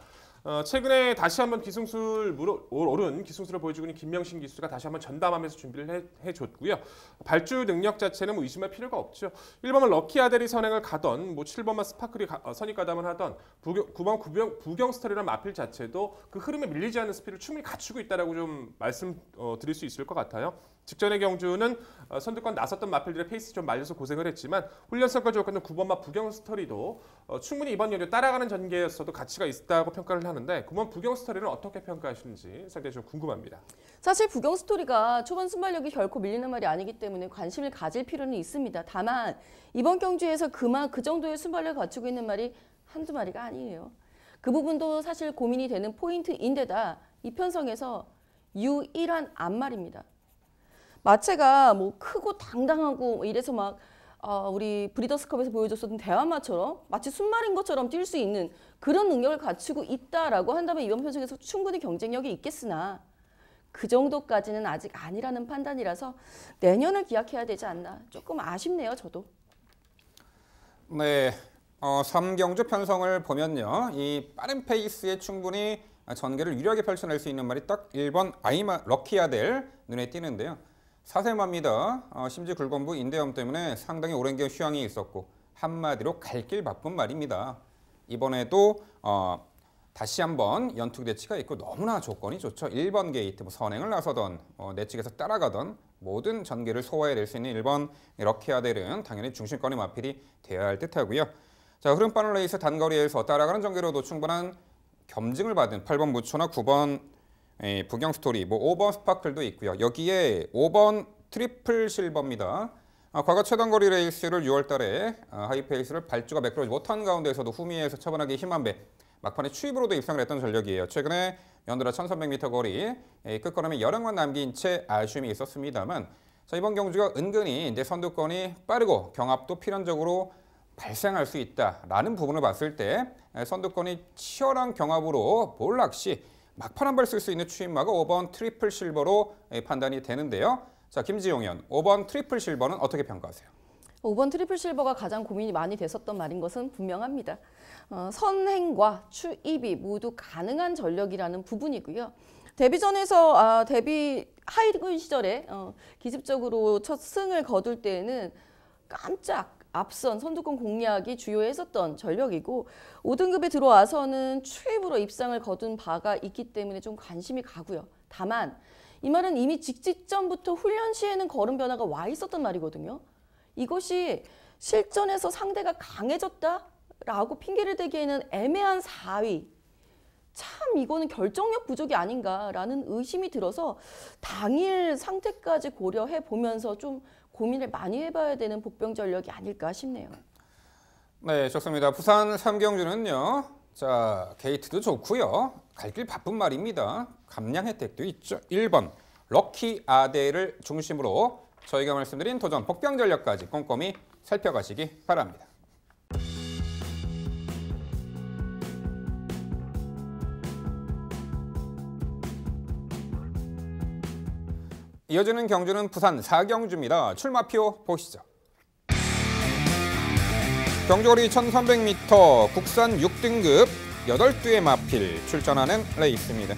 최근에 다시 한번 기승술 오른 기승술을 보여주고 있는 김명신 기수가 다시 한번 전담하면서 준비를 해줬고요. 발주 능력 자체는 뭐 의심할 필요가 없죠. 1번은 럭키 아델이 선행을 가던, 뭐 7번만 스파클이 선입 가담을 하던 9번 부경 스터리란 마필 자체도 그 흐름에 밀리지 않는 스피드를 충분히 갖추고 있다라고 좀 말씀드릴 수 있을 것 같아요. 직전의 경주는 선두권 나섰던 마필들의 페이스 좀 말려서 고생을 했지만 훈련 성과 좋았던 9번마 부경 스터리도 충분히 이번 연휴 따라가는 전개였어도 가치가 있다고 평가를 하는데 9번 부경 스터리는 어떻게 평가하시는지 상당히 좀 궁금합니다. 사실 부경 스토리가 초반 순발력이 결코 밀리는 말이 아니기 때문에 관심을 가질 필요는 있습니다. 다만 이번 경주에서 그 정도의 순발력을 갖추고 있는 말이 한두 마리가 아니에요. 그 부분도 사실 고민이 되는 포인트인데다 이 편성에서 유일한 앞말입니다. 마체가 뭐 크고 당당하고 이래서 막 우리 브리더스컵에서 보여줬었던 대한마처럼 마치 순말인 것처럼 뛸 수 있는 그런 능력을 갖추고 있다라고 한다면 이번 편성에서 충분히 경쟁력이 있겠으나 그 정도까지는 아직 아니라는 판단이라서 내년을 기약해야 되지 않나 조금 아쉽네요, 저도. 네, 3경주 편성을 보면요. 이 빠른 페이스에 충분히 전개를 유리하게 펼쳐낼 수 있는 말이 딱 1번 럭키아델 눈에 띄는데요. 사세마입니다. 심지 굴건부 인대염 때문에 상당히 오랜 기간 휴양이 있었고 한마디로 갈 길 바쁜 말입니다. 이번에도 다시 한번 연투 대치가 있고 너무나 조건이 좋죠. 1번 게이트, 선행을 나서던 내측에서 따라가던 모든 전개를 소화해낼 수 있는 1번 럭키아델은 당연히 중심권의 마필이 되어야 할 듯하고요. 자, 흐름빠른 레이스 단거리에서 따라가는 전개로도 충분한 겸증을 받은 8번 무초나 9번 부경 스토리, 5번 스파클도 있고요. 여기에 5번 트리플 실버입니다. 과거 최단거리 레이스를 6월 달에 하이페이스를 발주가 매끄러지 못한 가운데에서도 후미에서 처분하기 힘한 배 막판에 추입으로도 입상을 했던 전력이에요. 최근에 연달아 1300m 거리 끝걸음에 여령만 남긴 채 아쉬움이 있었습니다만 자, 이번 경주가 은근히 이제 선두권이 빠르고 경합도 필연적으로 발생할 수 있다라는 부분을 봤을 때 선두권이 치열한 경합으로 볼락시 막판 한 발 쓸 수 있는 추임마가 5번 트리플 실버로 판단이 되는데요. 자, 김지용 의원, 5번 트리플 실버는 어떻게 평가하세요? 5번 트리플 실버가 가장 고민이 많이 됐었던 말인 것은 분명합니다. 선행과 추입이 모두 가능한 전력이라는 부분이고요. 데뷔전에서 데뷔 하이군 시절에 기습적으로 첫 승을 거둘 때에는 깜짝 앞선 선두권 공략이 주요했었던 전력이고 5등급에 들어와서는 추입으로 입상을 거둔 바가 있기 때문에 좀 관심이 가고요. 다만 이 말은 이미 직전부터 훈련 시에는 걸음 변화가 와 있었던 말이거든요. 이것이 실전에서 상대가 강해졌다라고 핑계를 대기에는 애매한 4위. 참 이거는 결정력 부족이 아닌가라는 의심이 들어서 당일 상태까지 고려해 보면서 좀 고민을 많이 해봐야 되는 복병 전력이 아닐까 싶네요. 네, 좋습니다. 부산 3경주는요. 자, 게이트도 좋고요. 갈 길 바쁜 말입니다. 감량 혜택도 있죠. 1번 럭키 아델을 중심으로 저희가 말씀드린 도전 복병 전력까지 꼼꼼히 살펴가시기 바랍니다. 이어지는 경주는 부산 4경주입니다. 출마표 보시죠. 경주거리 1300m 국산 6등급 8두의 마필 출전하는 레이스입니다.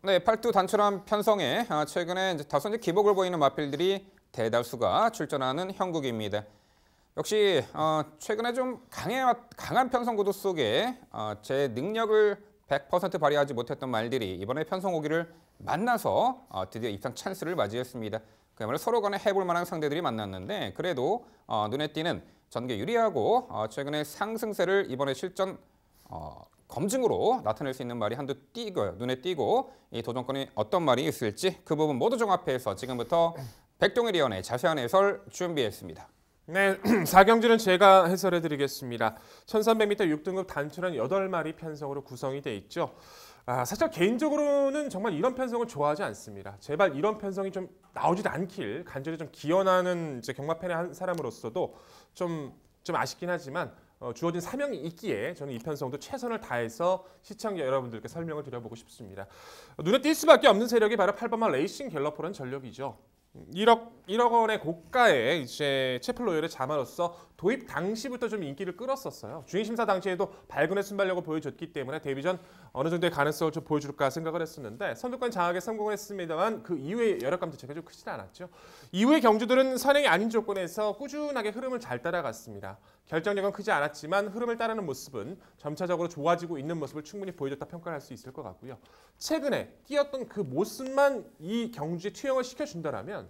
네, 8두 단출한 편성에 최근에 다소 기복을 보이는 마필들이 대다수가 출전하는 형국입니다. 역시 최근에 좀 강한 편성 구도 속에 제 능력을 100% 발휘하지 못했던 말들이 이번에 편성 오기를 만나서 드디어 입상 찬스를 맞이했습니다. 그야말로 서로 간에 해볼 만한 상대들이 만났는데 그래도 눈에 띄는 전개 유리하고 최근에 상승세를 이번에 실전 검증으로 나타낼 수 있는 말이 한두 눈에 띄고 이 도전권이 어떤 말이 있을지 그 부분 모두 종합해서 지금부터 백동일 위원의 자세한 해설 준비했습니다. 네, 4경주는 제가 해설해드리겠습니다. 1300m 6등급 단출한 8마리 편성으로 구성이 돼 있죠. 사실 개인적으로는 정말 이런 편성을 좋아하지 않습니다. 제발 이런 편성이 좀 나오지도 않길 간절히 좀 기원하는 경마팬의 한 사람으로서도 좀 아쉽긴 하지만 주어진 사명이 있기에 저는 이 편성도 최선을 다해서 시청자 여러분들께 설명을 드려보고 싶습니다. 눈에 띌 수밖에 없는 세력이 바로 8번마 레이싱 갤러퍼라는 전력이죠. 1억 원의 고가의 이제 채플 로열의 자마로서 도입 당시부터 좀 인기를 끌었었어요. 주행심사 당시에도 발군의 순발력을 보여줬기 때문에 데뷔전 어느 정도의 가능성을 좀 보여줄까 생각을 했었는데 선두권 장악에 성공을 했습니다만 그 이후에 열압감 자체가 좀 크진 않았죠. 이후의 경주들은 선행이 아닌 조건에서 꾸준하게 흐름을 잘 따라갔습니다. 결정력은 크지 않았지만 흐름을 따르는 모습은 점차적으로 좋아지고 있는 모습을 충분히 보여줬다 평가할 수 있을 것 같고요. 최근에 뛰었던 그 모습만 이 경주에 투영을 시켜준다면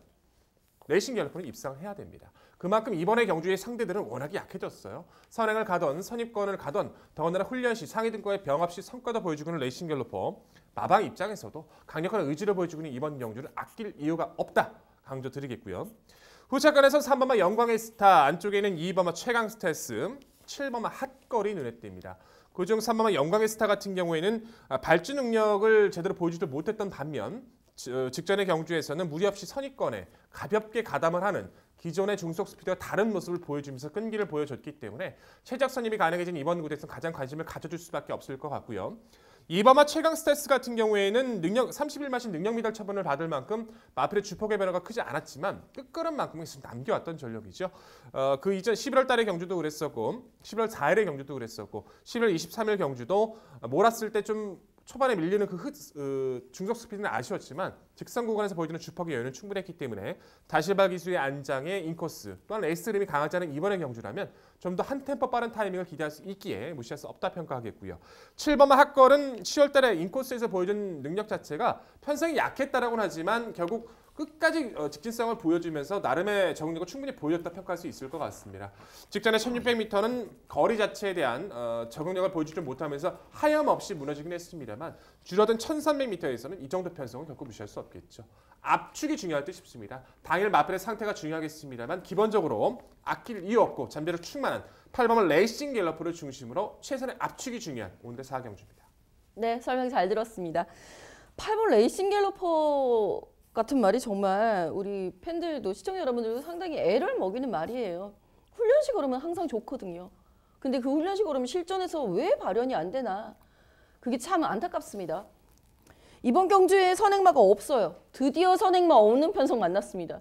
레이싱 갤러퍼는 입상을 해야 됩니다. 그만큼 이번에 경주의 상대들은 워낙에 약해졌어요. 선행을 가던 선입권을 가던 더군다나 훈련 시 상위 등과의 병합 시 성과도 보여주고 있는 레이싱 갤러퍼 마방 입장에서도 강력한 의지를 보여주고 있는 이번 경주를 아낄 이유가 없다 강조드리겠고요. 후차권에서 3번마 영광의 스타, 안쪽에 있는 2번마 최강 스텔스, 7번마 핫걸이 눈에 띕니다. 그중 3번마 영광의 스타 같은 경우에는 발주 능력을 제대로 보여주지 못했던 반면 직전의 경주에서는 무리 없이 선입권에 가볍게 가담을 하는 기존의 중속 스피드와 다른 모습을 보여주면서 끈기를 보여줬기 때문에 최적 선입이 가능해진 이번 무대에서 가장 관심을 가져줄 수밖에 없을 것 같고요. 이번마 최강 스텔스 같은 경우에는 30일마신 능력 미달 처분을 받을 만큼 마필의 주폭의 변화가 크지 않았지만 끝걸음만큼은 남겨왔던 전력이죠. 그 이전 11월 달의 경주도 그랬었고 11월 4일의 경주도 그랬었고 11월 23일 경주도 몰았을 때 좀 초반에 밀리는 그 중속 스피드는 아쉬웠지만 직선 구간에서 보여주는 주폭의 여유는 충분했기 때문에 다실바 기수의 안장의 인코스 또한 레이스 흐름이 강하지 않은 이번의 경주라면 좀 더 한 템포 빠른 타이밍을 기대할 수 있기에 무시할 수 없다 평가하겠고요. 7번마 핫걸은 10월 달에 인코스에서 보여준 능력 자체가 편성이 약했다라고는 하지만 결국 끝까지 직진성을 보여주면서 나름의 적응력을 충분히 보여줬다 평가할 수 있을 것 같습니다. 직전에 1600m는 거리 자체에 대한 적응력을 보여주지 못하면서 하염없이 무너지긴 했습니다만 줄어든 1300m에서는 이 정도 편성은 결코 무시할 수 없겠죠. 압축이 중요할 듯 싶습니다. 당일 마필의 상태가 중요하겠습니다만 기본적으로 아낄 이유 없고 잠재력 충만한 8번은 레이싱 갤러퍼를 중심으로 최선의 압축이 중요한 오늘의 4경주입니다. 네, 설명 잘 들었습니다. 8번 레이싱 갤러퍼 같은 말이 정말 우리 팬들도 시청자 여러분들도 상당히 애를 먹이는 말이에요. 훈련식 걸으면 항상 좋거든요. 근데 그 훈련식 걸으면 실전에서 왜 발현이 안 되나? 그게 참 안타깝습니다. 이번 경주에 선행마가 없어요. 드디어 선행마 없는 편성 만났습니다.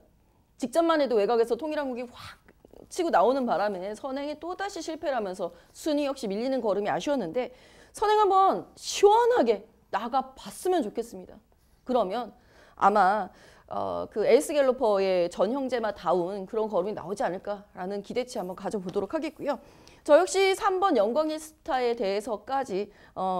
직전만 해도 외곽에서 통일한국이 확 치고 나오는 바람에 선행에 또다시 실패를 하면서 순위 역시 밀리는 걸음이 아쉬웠는데 선행 한번 시원하게 나가봤으면 좋겠습니다. 그러면 아마 그 에이스 갤러퍼의 전 형제마다운 그런 걸음이 나오지 않을까라는 기대치 한번 가져보도록 하겠고요. 저 역시 3번 영광의 스타에 대해서까지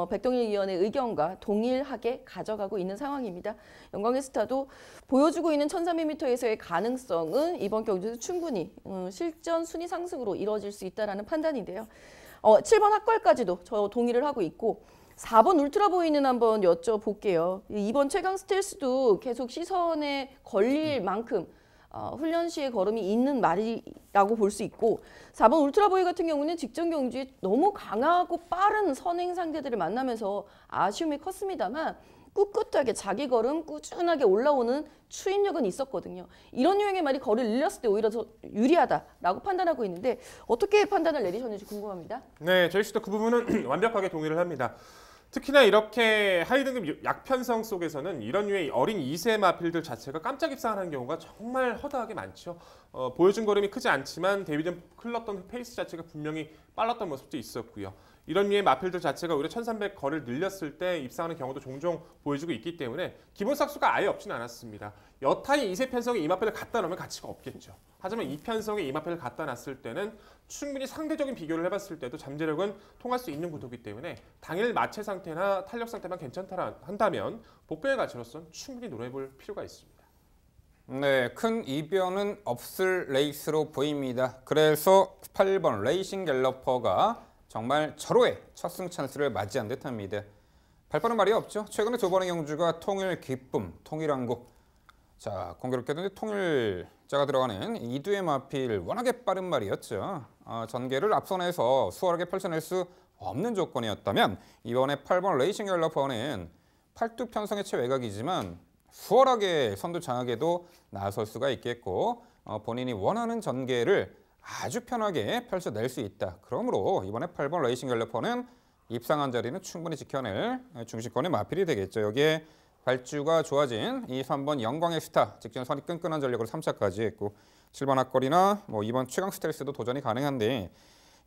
백동일 위원의 의견과 동일하게 가져가고 있는 상황입니다. 영광의 스타도 보여주고 있는 1300m에서의 가능성은 이번 경주에서 충분히 실전 순위 상승으로 이루어질 수 있다는 판단인데요. 7번 핫걸까지도 저 동의를 하고 있고 4번 울트라 보이는 한번 여쭤볼게요. 이번 최강 스텔스도 계속 시선에 걸릴 만큼 훈련 시에 걸음이 있는 말이라고 볼 수 있고 4번 울트라 보이 같은 경우는 직전 경주에 너무 강하고 빠른 선행 상대들을 만나면서 아쉬움이 컸습니다만 꿋꿋하게 자기 걸음 꾸준하게 올라오는 추인력은 있었거든요. 이런 유형의 말이 거리를 늘렸을 때 오히려 더 유리하다라고 판단하고 있는데 어떻게 판단을 내리셨는지 궁금합니다. 네, 저희 씨도 그 부분은 완벽하게 동의를 합니다. 특히나 이렇게 하위 등급 약편성 속에서는 이런 류의 어린 2세 마필들 자체가 깜짝 입상하는 경우가 정말 허다하게 많죠. 보여준 걸음이 크지 않지만 데뷔전 흘렀던 페이스 자체가 분명히 빨랐던 모습도 있었고요. 이런 류의 마필들 자체가 오히려 1300 거리를 늘렸을 때 입상하는 경우도 종종 보여주고 있기 때문에 기본 삭수가 아예 없지는 않았습니다. 여타의 2세 편성에 이 마필을 갖다 놓으면 가치가 없겠죠. 하지만 이 편성에 이 마필을 갖다 놨을 때는 충분히 상대적인 비교를 해봤을 때도 잠재력은 통할 수 있는 구도이기 때문에 당일 마체 상태나 탄력 상태만 괜찮다 한다면 복병의 가치로서는 충분히 노려볼 필요가 있습니다. 네, 큰 이변은 없을 레이스로 보입니다. 그래서 8번 레이싱 갤러퍼가 정말 절호의 첫 승 찬스를 맞이한 듯합니다. 8번은 말이 없죠. 최근에 두 번의 경주가 통일 기쁨, 통일한국. 자, 공교롭게도 통일자가 들어가는 이두의 마필 워낙에 빠른 말이었죠. 전개를 앞선에서 수월하게 펼쳐낼 수 없는 조건이었다면 이번에 8번 레이싱 갤러퍼는 팔뚝 편성의 최외곽이지만 수월하게 선두 장악에도 나설 수가 있겠고 본인이 원하는 전개를 아주 편하게 펼쳐낼 수 있다. 그러므로 이번에 8번 레이싱 갤러퍼는 입상한 자리는 충분히 지켜낼 중심권의 마필이 되겠죠. 여기에 발주가 좋아진 이 3번 영광의 스타, 직전 선이 끈끈한 전력으로 3차까지 했고 7번 앞거리나 뭐 2번 최강 스텔스도 도전이 가능한데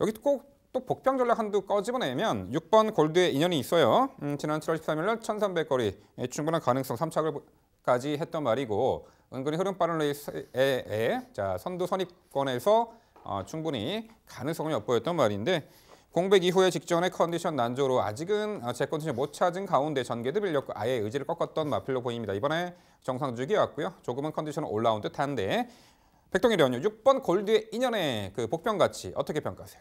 여기 꼭 또 복병 전략 한두 꺼집어내면 6번 골드에 인연이 있어요. 지난 7월 13일 날 1300거리 충분한 가능성 3착을까지 했던 말이고 은근히 흐름 빠른 레이스에 선두 선입권에서 충분히 가능성을 엿보였던 말인데 공백 이후에 직전에 컨디션 난조로 아직은 제 컨디션 못 찾은 가운데 전개도 밀렸고 아예 의지를 꺾었던 마필로 보입니다. 이번에 정상주기 왔고요. 조금은 컨디션은 올라온 듯한데 백동일 의원님 6번 골드의 인연의 그 복병 가치 어떻게 평가하세요?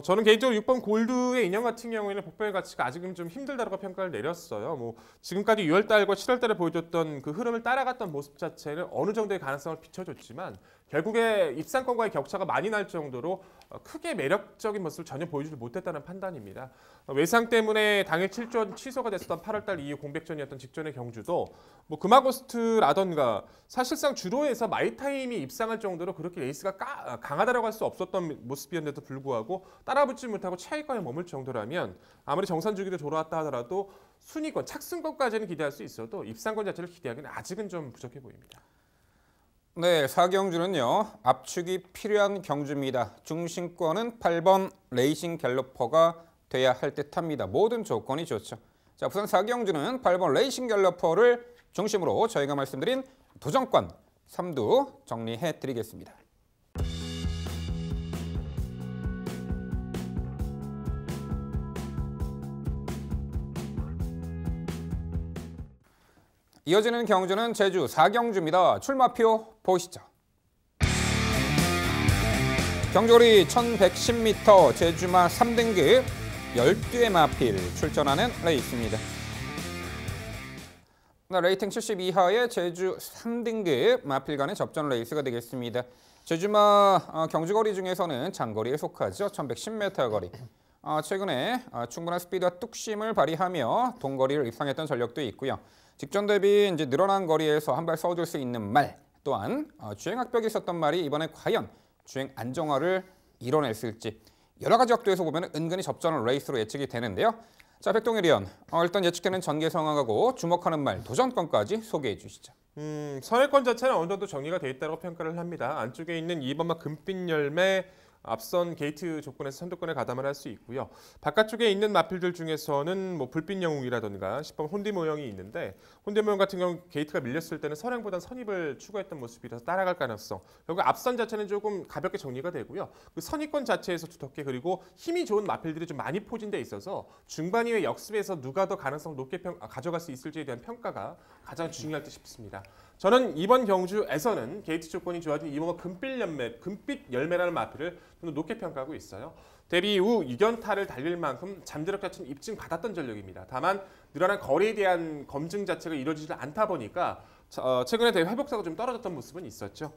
저는 개인적으로 6번 골드의 인연 같은 경우에는 복병의 가치가 아직은 좀 힘들다라고 평가를 내렸어요. 뭐 지금까지 6월달과 7월달에 보여줬던 그 흐름을 따라갔던 모습 자체는 어느 정도의 가능성을 비춰줬지만 결국에 입상권과의 격차가 많이 날 정도로 크게 매력적인 모습을 전혀 보여주지 못했다는 판단입니다. 외상 때문에 당일 7전 취소가 됐었던 8월달 이후 공백전이었던 직전의 경주도 뭐 금화고스트라던가 사실상 주로에서 마이타임이 입상할 정도로 그렇게 레이스가 강하다라고 할 수 없었던 모습이었는데도 불구하고 따라붙지 못하고 최하위권에 머물 정도라면 아무리 정산 주기로 돌아왔다 하더라도 순위권, 착승권까지는 기대할 수 있어도 입상권 자체를 기대하기는 아직은 좀 부족해 보입니다. 네, 4경주는요. 압축이 필요한 경주입니다. 중심권은 8번 레이싱 갤러퍼가 돼야 할 듯합니다. 모든 조건이 좋죠. 자, 우선 4경주는 8번 레이싱 갤러퍼를 중심으로 저희가 말씀드린 도전권 3두 정리해 드리겠습니다. 이어지는 경주는 제주 4경주입니다. 출마표 보시죠. 경주거리 1110m 제주마 3등급 12회 마필 출전하는 레이스입니다. 레이팅 70 이하의 제주 3등급 마필 간의 접전 레이스가 되겠습니다. 제주마 경주거리 중에서는 장거리에 속하죠. 1110m 거리. 최근에 충분한 스피드와 뚝심을 발휘하며 동거리를 입상했던 전력도 있고요. 직전 대비 이제 늘어난 거리에서 한 발 써줄 수 있는 말 또한 주행 악벽이 있었던 말이 이번에 과연 주행 안정화를 이뤄냈을지 여러 가지角度에서 보면 은근히 접전을 레이스로 예측이 되는데요. 자, 백동일 의원 일단 예측되는 전개 상황하고 주목하는 말 도전권까지 소개해 주시죠. 선행권 자체는 어느 정도 정리가 돼 있다고 평가를 합니다. 안쪽에 있는 2번마 금빛 열매 앞선 게이트 조건에서 선두권에 가담을 할 수 있고요. 바깥쪽에 있는 마필들 중에서는 뭐 불빛 영웅이라든가 10번 혼디 모형이 있는데 혼디 모형 같은 경우 게이트가 밀렸을 때는 선행보다 선입을 추구했던 모습이라서 따라갈 가능성. 결국 앞선 자체는 조금 가볍게 정리가 되고요. 그 선입권 자체에서 두텁게 그리고 힘이 좋은 마필들이 좀 많이 포진돼 있어서 중반 이후에 역습에서 누가 더 가능성 높게 가져갈 수 있을지에 대한 평가가 가장 중요할 듯 싶습니다. 저는 이번 경주에서는 게이트 조건이 좋아진 2번마 금빛 열매라는 마필을 좀 더 높게 평가하고 있어요. 데뷔 이후 6연타를 달릴 만큼 잠재력 자체는 입증받았던 전력입니다. 다만 늘어난 거리에 대한 검증 자체가 이루어지지 않다 보니까 최근에 대회 회복사가 좀 떨어졌던 모습은 있었죠.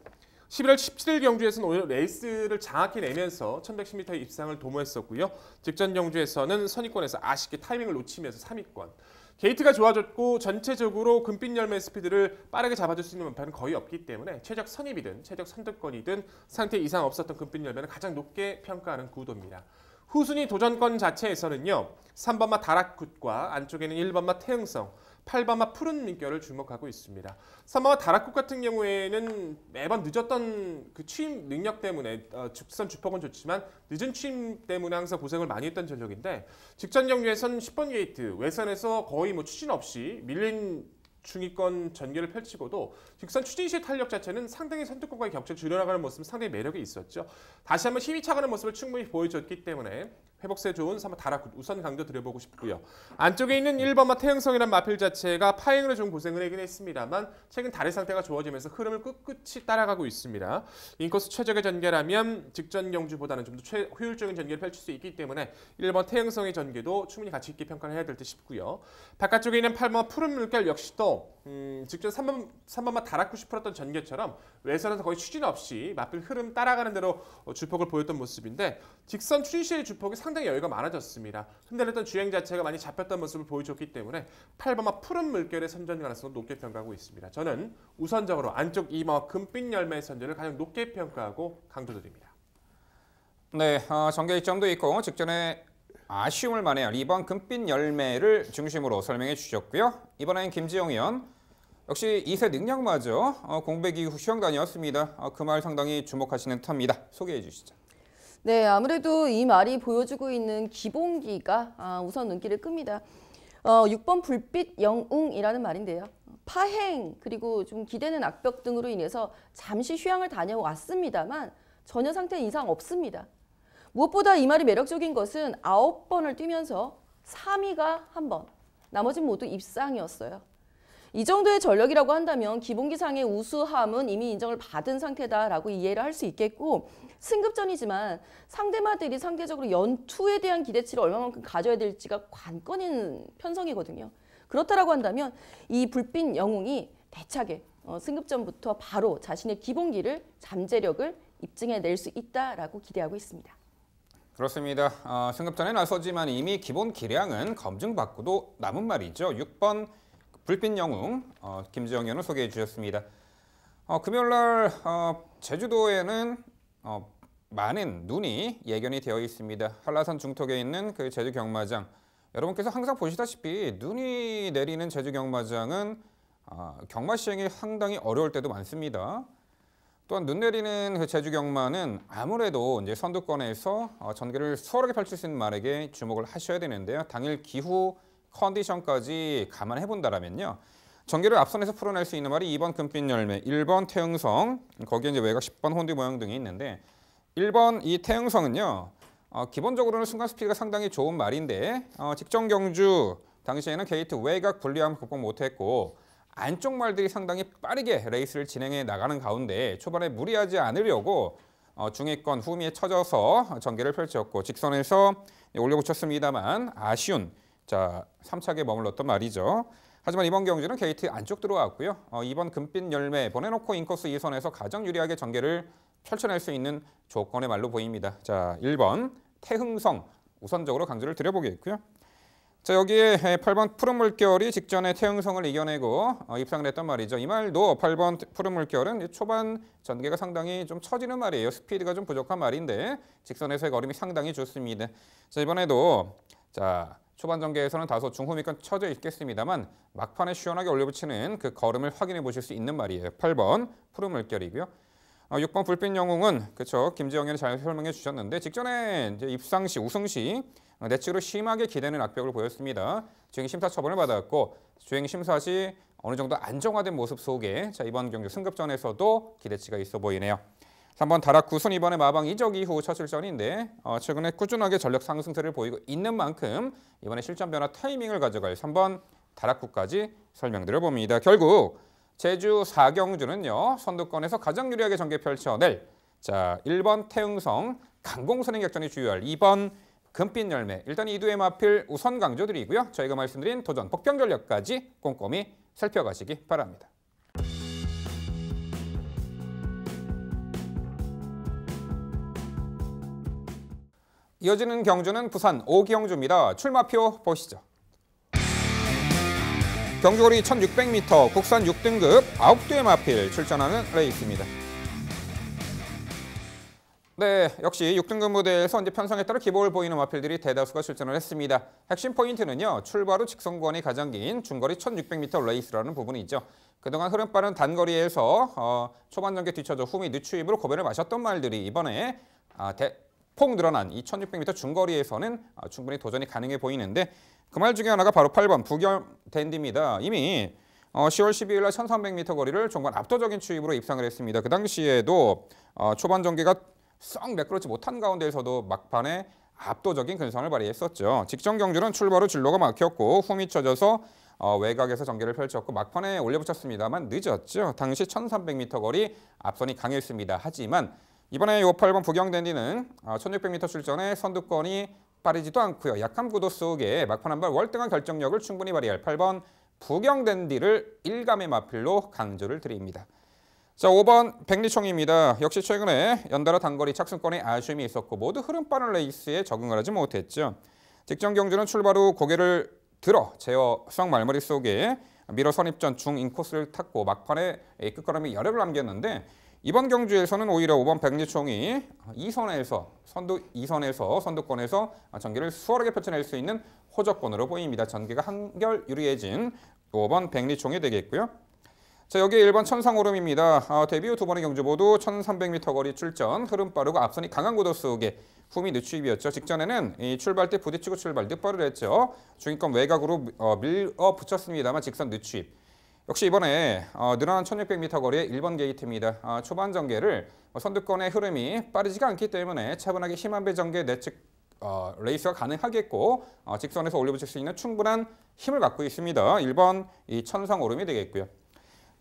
11월 17일 경주에서는 오히려 레이스를 장악해 내면서 1110m 입상을 도모했었고요. 직전 경주에서는 선입권에서 아쉽게 타이밍을 놓치면서 3위권. 게이트가 좋아졌고 전체적으로 금빛 열매 스피드를 빠르게 잡아줄 수 있는門판은 거의 없기 때문에 최적 선입이든 최적 선두권이든 상태 이상 없었던 금빛 열매는 가장 높게 평가하는 구도입니다. 후순위 도전권 자체에서는요. 3번마 다락굿과 안쪽에는 1번마 태흥성, 8번마 푸른 민결을 주목하고 있습니다. 3번마 다락굿 같은 경우에는 매번 늦었던 그 취임 능력 때문에 직선 주폭은 좋지만 늦은 취임 때문에 항상 고생을 많이 했던 전력인데 직전 경주에선 10번 게이트 외선에서 거의 뭐 추진 없이 밀린 중위권 전개를 펼치고도 직선 추진 시의 탄력 자체는 상당히 선두권과의 격차를 줄여나가는 모습은 상당히 매력이 있었죠. 다시 한번 힘이 차가는 모습을 충분히 보여줬기 때문에 회복세 좋은 3번 다락굿 우선 강조 드려보고 싶고요. 안쪽에 있는 1번마 태흥성이라는 마필 자체가 파행으로 좀 고생을 하긴 했습니다만 최근 다리 상태가 좋아지면서 흐름을 꿋꿋이 따라가고 있습니다. 인코스 최적의 전개라면 직전 경주보다는 좀 더 효율적인 전개를 펼칠 수 있기 때문에 1번 태흥성의 전개도 충분히 가치 있게 평가를 해야 될 듯 싶고요. 바깥쪽에 있는 8번마 푸른 물결 역시도 직전 3번마 다락굿이 풀었던 전개처럼 외선에서 거의 추진 없이 마필 흐름 따라가는 대로 주폭을 보였던 모습인데 직선 추진 시의 주폭이 상당히 여유가 많아졌습니다. 흔들렸던 주행 자체가 많이 잡혔던 모습을 보여줬기 때문에 8번마 푸른 물결의 선전 가능성을 높게 평가하고 있습니다. 저는 우선적으로 안쪽 2번마 금빛 열매의 선전을 가장 높게 평가하고 강조드립니다. 네, 전개 이점도 있고 직전에 아쉬움을 만회할 2번 금빛 열매를 중심으로 설명해 주셨고요. 이번엔 김지영 의원 역시 2세 능력마저 공백 이후 휴양단이었습니다. 그 말 상당히 주목하시는 탑입니다. 소개해 주시죠. 네, 아무래도 이 말이 보여주고 있는 기본기가 우선 눈길을 끕니다. 6번 불빛 영웅이라는 말인데요. 파행 그리고 좀 기대는 악벽 등으로 인해서 잠시 휴양을 다녀왔습니다만 전혀 상태는 이상 없습니다. 무엇보다 이 말이 매력적인 것은 9번을 뛰면서 3위가 1번, 나머지는 모두 입상이었어요. 이 정도의 전력이라고 한다면 기본기상의 우수함은 이미 인정을 받은 상태다라고 이해를 할 수 있겠고, 승급전이지만 상대마들이 상대적으로 연투에 대한 기대치를 얼마만큼 가져야 될지가 관건인 편성이거든요. 그렇다라고 한다면 이 불빛 영웅이 대차게 승급전부터 바로 자신의 기본기를 잠재력을 입증해낼 수 있다라고 기대하고 있습니다. 그렇습니다. 승급전에 나서지만 이미 기본 기량은 검증받고도 남은 말이죠. 6번 불빛 영웅 김지영 의원을 소개해 주셨습니다. 금요일날 제주도에는 많은 눈이 예견이 되어 있습니다. 한라산 중턱에 있는 그 제주 경마장. 여러분께서 항상 보시다시피 눈이 내리는 제주 경마장은 경마 시행이 상당히 어려울 때도 많습니다. 또한 눈 내리는 그 제주 경마는 아무래도 이제 선두권에서 전개를 수월하게 펼칠 수 있는 말에게 주목을 하셔야 되는데요. 당일 기후 컨디션까지 감안해 본다라면요. 전개를 앞선에서 풀어낼 수 있는 말이 2번 금빛 열매, 1번 태흥성, 거기에 이제 외곽 10번 혼디 모양 등이 있는데 1번 이 태흥성은요. 기본적으로는 순간 스피드가 상당히 좋은 말인데 직전 경주 당시에는 게이트 외곽 불리함 극복 못했고 안쪽 말들이 상당히 빠르게 레이스를 진행해 나가는 가운데 초반에 무리하지 않으려고 중위권 후미에 쳐져서 전개를 펼쳤고 직선에서 올려붙였습니다만 아쉬운 3착에 머물렀던 말이죠. 하지만 이번 경주는 게이트 안쪽 들어왔고요. 2번 금빛 열매 보내놓고 인코스 2선에서 가장 유리하게 전개를 펼쳐낼 수 있는 조건의 말로 보입니다. 1번 태흥성 우선적으로 강조를 드려보겠고요. 여기에 8번 푸른 물결이 직전에 태흥성을 이겨내고 입상을 했단 말이죠. 이 말도 8번 푸른 물결은 초반 전개가 상당히 좀 처지는 말이에요. 스피드가 좀 부족한 말인데 직선에서의 걸음이 상당히 좋습니다. 이번에도 초반 전개에서는 다소 중후미권 처져 있겠습니다만 막판에 시원하게 올려붙이는 그 걸음을 확인해 보실 수 있는 말이에요. 8번 푸른 물결이고요. 6번 불빛 영웅은 김지영 의원이 잘 설명해 주셨는데 직전에 이제 입상 시 우승 시 내측으로 심하게 기대는 악벽을 보였습니다. 주행 심사 처분을 받았고 주행 심사 시 어느 정도 안정화된 모습 속에 이번 경주 승급전에서도 기대치가 있어 보이네요. 3번 다락구순 이번에 마방 이적 이후 첫 출전인데 최근에 꾸준하게 전력 상승세를 보이고 있는 만큼 이번에 실전 변화 타이밍을 가져갈 3번 다락구까지 설명드려봅니다. 결국 제주 4경주는요. 선두권에서 가장 유리하게 전개 펼쳐낼 1번 태흥성 강공선행 격전이 주요할 2번 금빛 열매 일단 이 두의 마필 우선 강조드리고요. 저희가 말씀드린 도전 복병 전략까지 꼼꼼히 살펴가시기 바랍니다. 이어지는 경주는 부산 5경주입니다. 출마표 보시죠. 경주거리 1600m 국산 6등급 9두의 마필 출전하는 레이스입니다. 네, 역시 6등급 무대에서 이제 편성에 따라 기복을 보이는 마필들이 대다수가 출전을 했습니다. 핵심 포인트는요. 출발 후 직선권이 가장 긴 중거리 1600m 레이스라는 부분이죠. 그동안 흐름 빠른 단거리에서 초반 전개 뒤쳐져 후미 늦추입으로 고변을 마셨던 말들이 이번에 폭 늘어난 이 1600m 중거리에서는 충분히 도전이 가능해 보이는데 그 말 중에 하나가 바로 8번 부겸 댄디입니다. 이미 10월 12일 날 1300m 거리를 종반 압도적인 추입으로 입상을 했습니다. 그 당시에도 초반 전개가 썩 매끄럽지 못한 가운데에서도 막판에 압도적인 근성을 발휘했었죠. 직전 경주는 출발 후 진로가 막혔고 후미 쳐져서 외곽에서 전개를 펼쳤고 막판에 올려붙였습니다만 늦었죠. 당시 1300m 거리 앞선이 강했습니다. 하지만 이번에 이 8번 부경댄디는 1600m 출전에 선두권이 빠르지도 않고요. 약한 구도 속에 막판 한발 월등한 결정력을 충분히 발휘할 8번 부경댄디를 일감의 마필로 강조를 드립니다. 5번 백리총입니다. 역시 최근에 연달아 단거리 착순권에 아쉬움이 있었고 모두 흐름 빠른 레이스에 적응을 하지 못했죠. 직전 경주는 출발 후 고개를 들어 제어성 말머리 속에 미러 선입전 중 인코스를 탔고 막판에 끝걸음이 여력을 남겼는데 이번 경주에서는 오히려 5번 백리총이 2선에서 선두권에서 전개를 수월하게 펼쳐낼 수 있는 호적권으로 보입니다. 전개가 한결 유리해진 5번 백리총이 되겠고요. 자, 여기 1번 천상오름입니다. 데뷔 후 두 번의 경주 모두 1300m 거리 출전, 흐름 빠르고 앞선이 강한 구도 속에 후미 늦추입이었죠. 직전에는 이 출발 때 부딪히고 출발 늦발을 했죠. 중위권 외곽으로 밀어붙였습니다만 직선 늦추입. 역시 이번에 늘어난 1600m 거리의 1번 게이트입니다. 초반 전개를 선두권의 흐름이 빠르지가 않기 때문에 차분하게 힘 한 배 전개 내측 레이스가 가능하겠고 직선에서 올려붙일 수 있는 충분한 힘을 갖고 있습니다. 1번 이 천상오름이 되겠고요.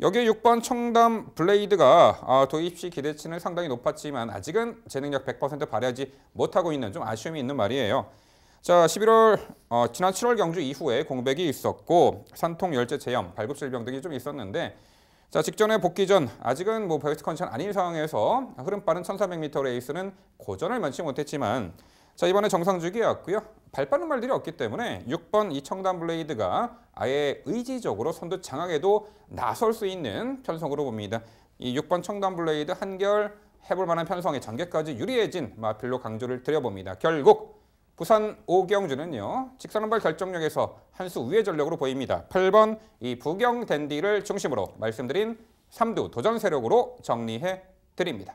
여기 6번 청담 블레이드가 도입 시 기대치는 상당히 높았지만 아직은 재능력 100% 발휘하지 못하고 있는 좀 아쉬움이 있는 말이에요. 자, 지난 7월 경주 이후에 공백이 있었고 산통, 열재, 제염, 발굽 질병 등이 좀 있었는데 자, 직전에 복귀 전 아직은 베스트 컨디션 아닌 상황에서 흐름 빠른 1400m 레이스는 고전을 면치 못했지만 자, 이번에 정상 주기였고요. 발 빠른 말들이 없기 때문에 6번 이 청담 블레이드가 아예 의지적으로 선두 장악에도 나설 수 있는 편성으로 봅니다. 이 6번 청담 블레이드 한결 해볼 만한 편성의 전개까지 유리해진 마필로 강조를 드려봅니다. 결국 부산 오경주는요. 직선언발 결정력에서 한 수 위의 전력으로 보입니다. 8번 이 부경 댄디를 중심으로 말씀드린 3두 도전 세력으로 정리해 드립니다.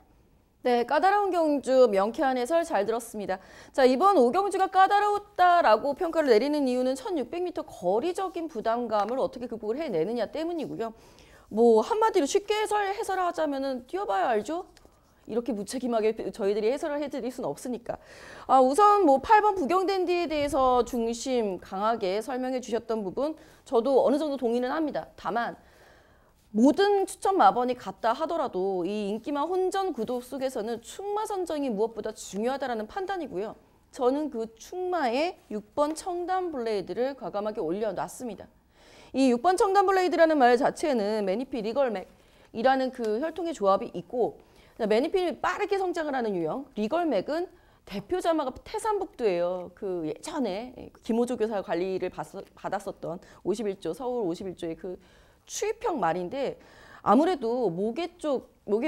네, 까다로운 경주 명쾌한 해설 잘 들었습니다. 자, 이번 오경주가 까다롭다라고 평가를 내리는 이유는 1600m 거리적인 부담감을 어떻게 극복을 해내느냐 때문이고요. 한마디로 쉽게 해설하자면은 뛰어봐야 알죠? 이렇게 무책임하게 저희들이 해설을 해드릴 수는 없으니까. 우선 8번 부경댄디에 대해서 중심 강하게 설명해 주셨던 부분 저도 어느 정도 동의는 합니다. 다만 모든 추천 마번이 같다 하더라도 이 인기만 혼전 구도 속에서는 충마 선정이 무엇보다 중요하다라는 판단이고요. 저는 그 충마에 6번 청담 블레이드를 과감하게 올려놨습니다. 이 6번 청담 블레이드라는 말 자체는 매니피 리걸맥이라는 그 혈통의 조합이 있고 매니피 빠르게 성장을 하는 유형, 리걸맥은 대표 자마가 태산북두예요. 그 예전에 김호조 교사 관리를 받았었던 51조, 서울 51조의 그 추입형 말인데 아무래도 모계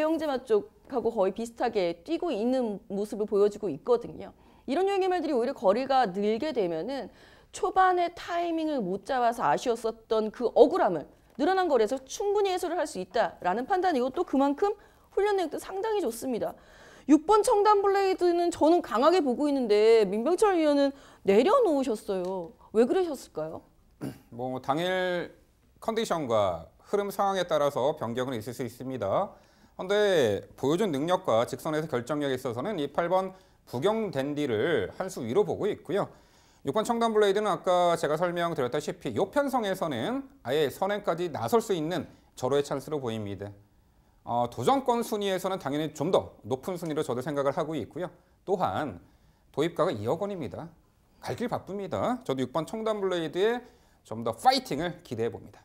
형제마 쪽하고 거의 비슷하게 뛰고 있는 모습을 보여주고 있거든요. 이런 유형의 말들이 오히려 거리가 늘게 되면은 초반에 타이밍을 못 잡아서 아쉬웠었던 그 억울함을 늘어난 거리에서 충분히 해소를 할 수 있다라는 판단이고 또 그만큼 훈련 내역도 상당히 좋습니다. 6번 청담 블레이드는 저는 강하게 보고 있는데 민병철 위원은 내려놓으셨어요. 왜 그러셨을까요? 당일 컨디션과 흐름 상황에 따라서 변경은 있을 수 있습니다. 그런데 보여준 능력과 직선에서 결정력에 있어서는 이 8번 부경 댄디를 한 수 위로 보고 있고요. 6번 청담 블레이드는 아까 제가 설명드렸다시피 이 편성에서는 아예 선행까지 나설 수 있는 절호의 찬스로 보입니다. 도전권 순위에서는 당연히 좀 더 높은 순위로 저도 생각을 하고 있고요. 또한 도입가가 2억 원입니다. 갈 길 바쁩니다. 저도 6번 청담 블레이드에 좀 더 파이팅을 기대해 봅니다.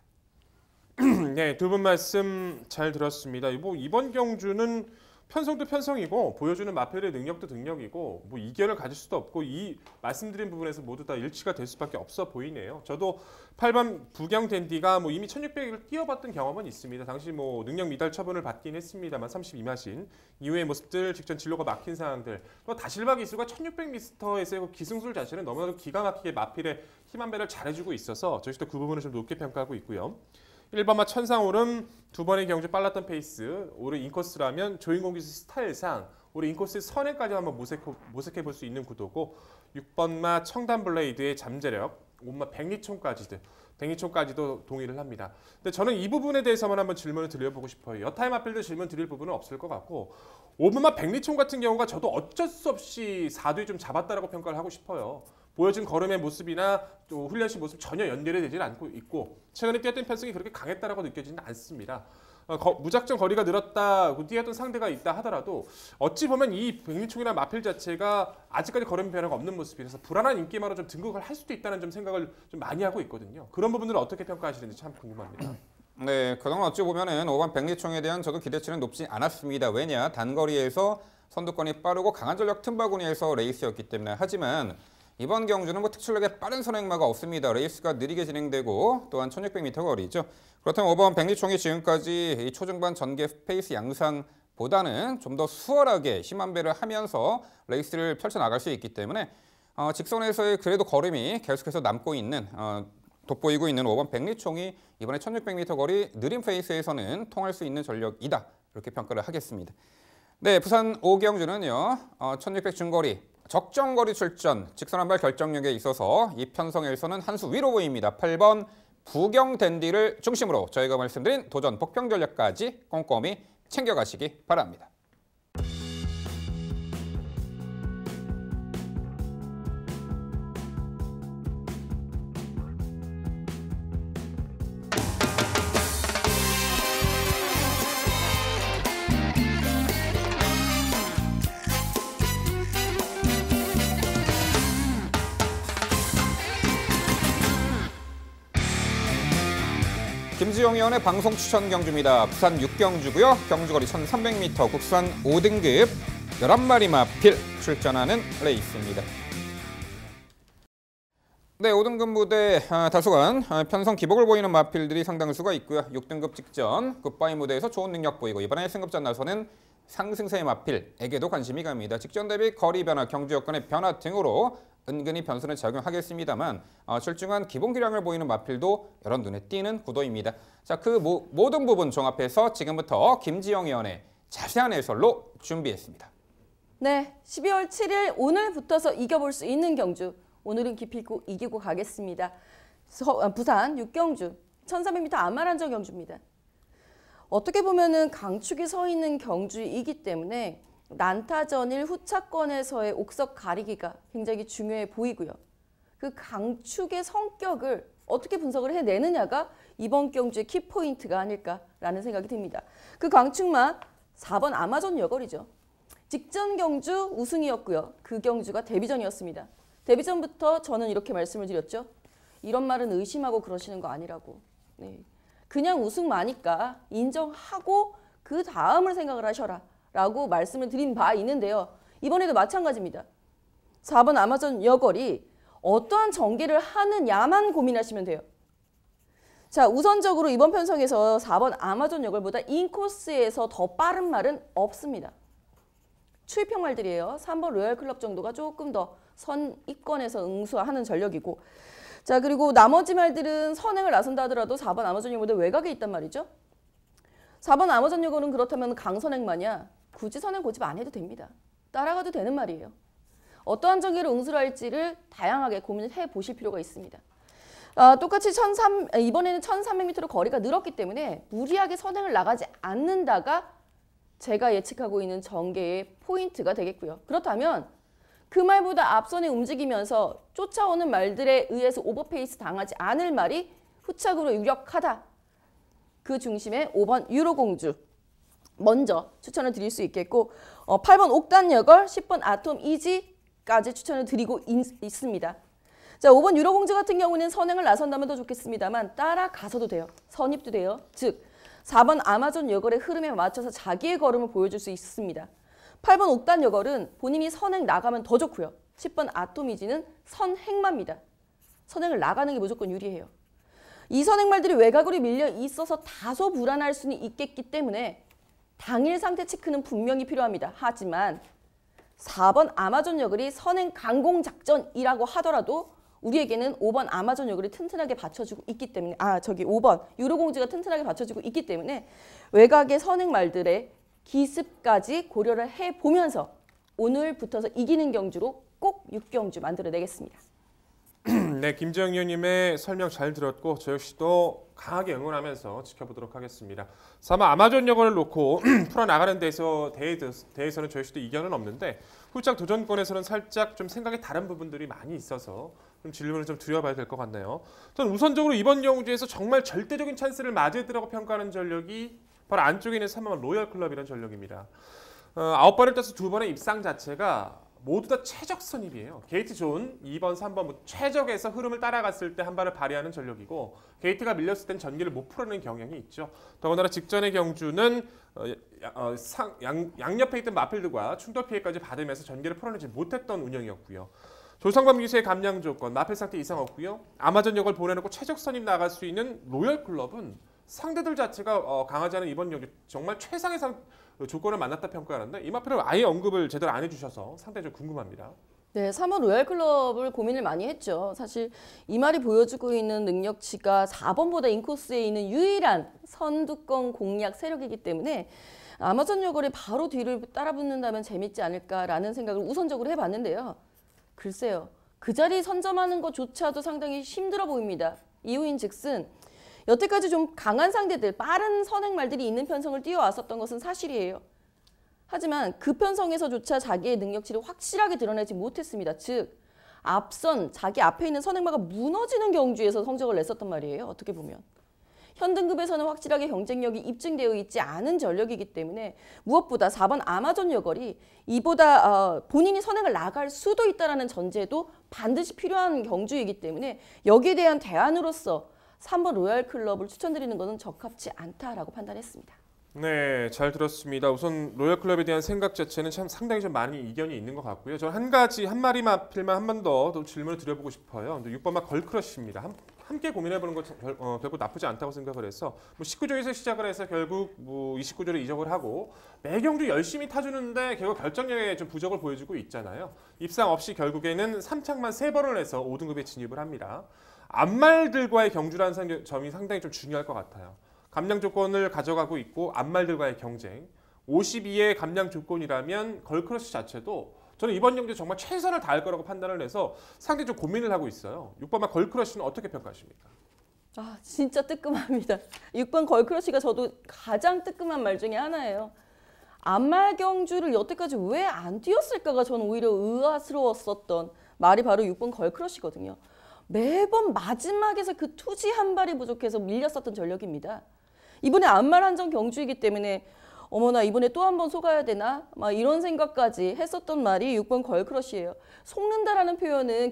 네, 두 분 말씀 잘 들었습니다. 이번 경주는 편성도 편성이고 보여주는 마펠의 능력도 능력이고 이견을 가질 수도 없고 이 말씀드린 부분에서 모두 다 일치가 될 수밖에 없어 보이네요. 저도 8번 부경 댄디가 이미 1600을 뛰어봤던 경험은 있습니다. 당시 능력 미달 처분을 받긴 했습니다만 32마신 이후의 모습들, 직전 진로가 막힌 상황들, 또 다실바 기수가 1600m에서의 기승술 자체는 너무나도 기가 막히게 마필의 힘 한 배를 잘해주고 있어서 저희도 그 부분을 좀 높게 평가하고 있고요. 1번마 천상오름 두 번의 경주 빨랐던 페이스, 올해 인코스라면 조인공 기수 스타일상 올해 인코스 선행까지 한번 모색해 볼 수 있는 구도고 6번마 청담 블레이드의 잠재력, 5번마 백리총까지도 동의를 합니다. 근데 저는 이 부분에 대해서만 한번 질문을 드려보고 싶어요. 여타임 앞필드 질문 드릴 부분은 없을 것 같고 5번마 백리총 같은 경우가 저도 어쩔 수 없이 4두에 좀 잡았다라고 평가를 하고 싶어요. 보여준 걸음의 모습이나 또 훈련시 모습 전혀 연결이 되지 않고 있고 최근에 뛰었던 편성이 그렇게 강했다라고 느껴지지는 않습니다. 무작정 거리가 늘었다, 뛰었던 상대가 있다 하더라도 어찌 보면 이 백리총이나 마필 자체가 아직까지 걸음 변화가 없는 모습이라서 불안한 인기만으로 좀 등극을 할 수도 있다는 좀 생각을 좀 많이 하고 있거든요. 그런 부분들을 어떻게 평가하시는지 참 궁금합니다. 네, 그동안 어찌 보면은 5번 백리총에 대한 저도 기대치는 높지 않았습니다. 왜냐, 단거리에서 선두권이 빠르고 강한 전력 틈바구니에서 레이스였기 때문에. 하지만 이번 경주는 특출나게 빠른 선행마가 없습니다. 레이스가 느리게 진행되고 또한 1600m 거리죠. 그렇다면 5번 백리총이 지금까지 이 초중반 전개 페이스 양상보다는 좀 더 수월하게 힘 한 배를 하면서 레이스를 펼쳐나갈 수 있기 때문에 직선에서의 그래도 걸음이 계속해서 남고 있는 돋보이고 있는 5번 백리총이 이번에 1600m 거리 느린 페이스에서는 통할 수 있는 전력이다. 이렇게 평가를 하겠습니다. 네, 부산 오경주는요. 1600 중거리, 적정거리 출전, 직선 한발 결정력에 있어서 이 편성에서는 한 수 위로 보입니다. 8번 부경댄디를 중심으로 저희가 말씀드린 도전 복평 전략까지 꼼꼼히 챙겨가시기 바랍니다. 김지영 의원의 방송 추천 경주입니다. 부산 6경주고요. 경주거리 1300m, 국산 5등급 11마리 마필 출전하는 레이스입니다. 네, 5등급 무대 다소간 편성 기복을 보이는 마필들이 상당수가 있고요. 6등급 직전 굿바이 무대에서 좋은 능력 보이고 이번에 승급전 나서는 상승세의 마필에게도 관심이 갑니다. 직전 대비 거리 변화, 경주 여건의 변화 등으로 은근히 변수는 작용하겠습니다만 출중한 기본 기량을 보이는 마필도 여러 눈에 띄는 구도입니다. 자, 그 모든 부분 종합해서 지금부터 김지영 의원의 자세한 해설로 준비했습니다. 네, 12월 7일 오늘 붙어서 이겨볼 수 있는 경주. 오늘은 기필코 이기고 가겠습니다. 부산 6경주 1300m 아마란저 경주입니다. 어떻게 보면은 강축이 서 있는 경주이기 때문에 난타전일 후차권에서의 옥석 가리기가 굉장히 중요해 보이고요. 그 강축의 성격을 어떻게 분석을 해내느냐가 이번 경주의 키포인트가 아닐까라는 생각이 듭니다. 그 강축만 4번 아마존 여걸이죠. 직전 경주 우승이었고요. 그 경주가 데뷔전이었습니다. 데뷔전부터 저는 이렇게 말씀을 드렸죠. 이런 말은 의심하고 그러시는 거 아니라고. 네. 그냥 우승마니까 인정하고 그 다음을 생각을 하셔라 라고 말씀을 드린 바 있는데요. 이번에도 마찬가지입니다. 4번 아마존 여걸이 어떠한 전개를 하느냐만 고민하시면 돼요. 자, 우선적으로 이번 편성에서 4번 아마존 여걸보다 인코스에서 더 빠른 말은 없습니다. 추입형 말들이에요. 3번 로얄클럽 정도가 조금 더 선입권에서 응수하는 전력이고, 자, 그리고 나머지 말들은 선행을 나선다 하더라도 4번 아마존 여걸보다 외곽에 있단 말이죠. 4번 아마존 여걸은 그렇다면 강선행마냐? 굳이 선행 고집 안 해도 됩니다. 따라가도 되는 말이에요. 어떠한 전개를 응수를 할지를 다양하게 고민해 보실 필요가 있습니다. 똑같이 이번에는 1300m로 거리가 늘었기 때문에 무리하게 선행을 나가지 않는다가 제가 예측하고 있는 전개의 포인트가 되겠고요. 그렇다면 그 말보다 앞선에 움직이면서 쫓아오는 말들에 의해서 오버페이스 당하지 않을 말이 후착으로 유력하다. 그 중심에 5번 유로공주 먼저 추천을 드릴 수 있겠고 8번 옥단여걸, 10번 아톰 이지까지 추천을 드리고 있습니다. 자, 5번 유로공주 같은 경우는 선행을 나선다면 더 좋겠습니다만 따라가서도 돼요. 선입도 돼요. 즉 4번 아마존 여걸의 흐름에 맞춰서 자기의 걸음을 보여줄 수 있습니다. 8번 옥단 여걸은 본인이 선행 나가면 더 좋고요. 10번 아톰 이지는 선행마입니다. 선행을 나가는 게 무조건 유리해요. 이 선행말들이 외곽으로 밀려 있어서 다소 불안할 수는 있겠기 때문에 당일 상태 체크는 분명히 필요합니다. 하지만 4번 아마존 여걸이 선행 강공 작전이라고 하더라도 우리에게는 5번 아마존 여걸이 튼튼하게 받쳐주고 있기 때문에 5번 유로공주가 튼튼하게 받쳐주고 있기 때문에 외곽의 선행말들의 기습까지 고려를 해보면서 오늘 붙어서 이기는 경주로 꼭 6경주 만들어내겠습니다. 네, 김지영 의원님의 설명 잘 들었고 저 역시도 강하게 응원하면서 지켜보도록 하겠습니다. 4번 아마존 여걸을 놓고 풀어나가는 대해서는 저 역시도 이견은 없는데 후짝 도전권에서는 살짝 좀 생각이 다른 부분들이 많이 있어서 좀 질문을 좀 드려봐야 될 것 같네요. 저는 우선적으로 이번 경주에서 정말 절대적인 찬스를 맞이했다고 평가하는 전력이 바로 안쪽에 있는 3번 로얄클럽이라는 전력입니다. 9번을 떠서 2번의 입상 자체가 모두 다 최적 선입이에요. 게이트 좋은 2번, 3번 최적에서 흐름을 따라갔을 때 한 발을 발휘하는 전력이고 게이트가 밀렸을 땐 전기를 못 풀어내는 경향이 있죠. 더군다나 직전의 경주는 양옆에 있던 마필들과 충돌 피해까지 받으면서 전기를 풀어내지 못했던 운영이었고요. 조성범 기수의 감량 조건, 마필 상태 이상 없고요. 아마존 역을 보내놓고 최적 선입 나갈 수 있는 로얄클럽은 상대들 자체가 강하지 않은 이번 경기 정말 최상의 조건을 만났다 평가하는데 이 마필을 아예 언급을 제대로 안 해주셔서 상당히 좀 궁금합니다. 네, 3번 로얄클럽을 고민을 많이 했죠. 사실 이 말이 보여주고 있는 능력치가 4번보다 인코스에 있는 유일한 선두권 공략 세력이기 때문에 아마존 여걸이 바로 뒤를 따라붙는다면 재밌지 않을까라는 생각을 우선적으로 해봤는데요. 글쎄요, 그 자리 선점하는 것조차도 상당히 힘들어 보입니다. 이유인즉슨 여태까지 좀 강한 상대들, 빠른 선행말들이 있는 편성을 띄워왔었던 것은 사실이에요. 하지만 그 편성에서조차 자기의 능력치를 확실하게 드러내지 못했습니다. 즉, 앞선 자기 앞에 있는 선행마가 무너지는 경주에서 성적을 냈었단 말이에요. 어떻게 보면. 현등급에서는 확실하게 경쟁력이 입증되어 있지 않은 전력이기 때문에 무엇보다 4번 아마존 여걸이 이보다 본인이 선행을 나갈 수도 있다는 전제도 반드시 필요한 경주이기 때문에 여기에 대한 대안으로서 3번 로얄클럽을 추천드리는 것은 적합치 않다라고 판단했습니다. 네, 잘 들었습니다. 우선 로얄클럽에 대한 생각 자체는 참 상당히 좀 많이 이견이 있는 것 같고요. 저는 한 마리만 필만 한 번 더 질문을 드려보고 싶어요. 6번마 걸크러쉬입니다. 함께 고민해보는 것 결국 나쁘지 않다고 생각을 해서 19조에서 시작을 해서 결국 29조를 이적을 하고 매 경주 열심히 타주는데 결국 결정력에 좀 부족을 보여주고 있잖아요. 입상 없이 결국에는 3착만 3번을 해서 5등급에 진입을 합니다. 앞말들과의 경주라는 점이 상당히 좀 중요할 것 같아요. 감량 조건을 가져가고 있고 앞말들과의 경쟁 52의 감량 조건이라면 걸크러쉬 자체도 저는 이번 경기에 정말 최선을 다할 거라고 판단을 해서 상당히 좀 고민을 하고 있어요. 6번마 걸크러쉬는 어떻게 평가하십니까? 아, 진짜 뜨끔합니다. 6번 걸크러쉬가 저도 가장 뜨끔한 말 중에 하나예요. 앞말 경주를 여태까지 왜 안 뛰었을까가 저는 오히려 의아스러웠었던 말이 바로 6번 걸크러쉬거든요. 매번 마지막에서 그 투지 한 발이 부족해서 밀렸었던 전력입니다. 이번에 앞말 한정 경주이기 때문에 어머나 이번에 또 한 번 속아야 되나? 막 이런 생각까지 했었던 말이 6번 걸크러쉬예요. 속는다라는 표현은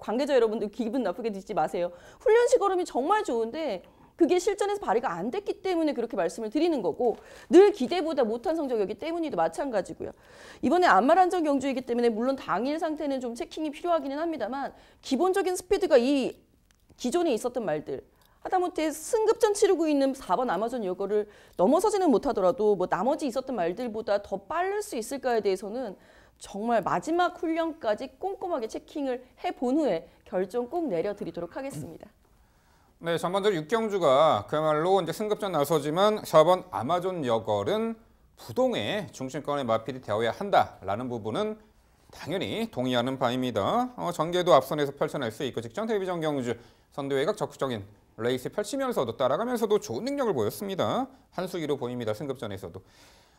관계자 여러분들 기분 나쁘게 듣지 마세요. 훈련식 걸음이 정말 좋은데 그게 실전에서 발휘가 안 됐기 때문에 그렇게 말씀을 드리는 거고 늘 기대보다 못한 성적이었기 때문이도 마찬가지고요. 이번에 앞말 한정 경주이기 때문에 물론 당일 상태는 좀 체킹이 필요하기는 합니다만 기본적인 스피드가 이 기존에 있었던 말들 하다못해 승급전 치르고 있는 4번 아마존 여걸을 넘어서지는 못하더라도 나머지 있었던 말들보다 더 빠를 수 있을까에 대해서는 정말 마지막 훈련까지 꼼꼼하게 체킹을 해본 후에 결정 꼭 내려드리도록 하겠습니다. 네, 전반적으로 6경주가 그야말로 이제 승급전 나서지만 4번 아마존 여걸은 부동의 중심권에 마필이 되어야 한다라는 부분은 당연히 동의하는 바입니다. 전개도 앞선에서 펼쳐낼 수 있고 직전 데뷔전 경주 선두외곽 적극적인 레이스 펼치면서도 따라가면서도 좋은 능력을 보였습니다. 한수기로 보입니다. 승급전에서도.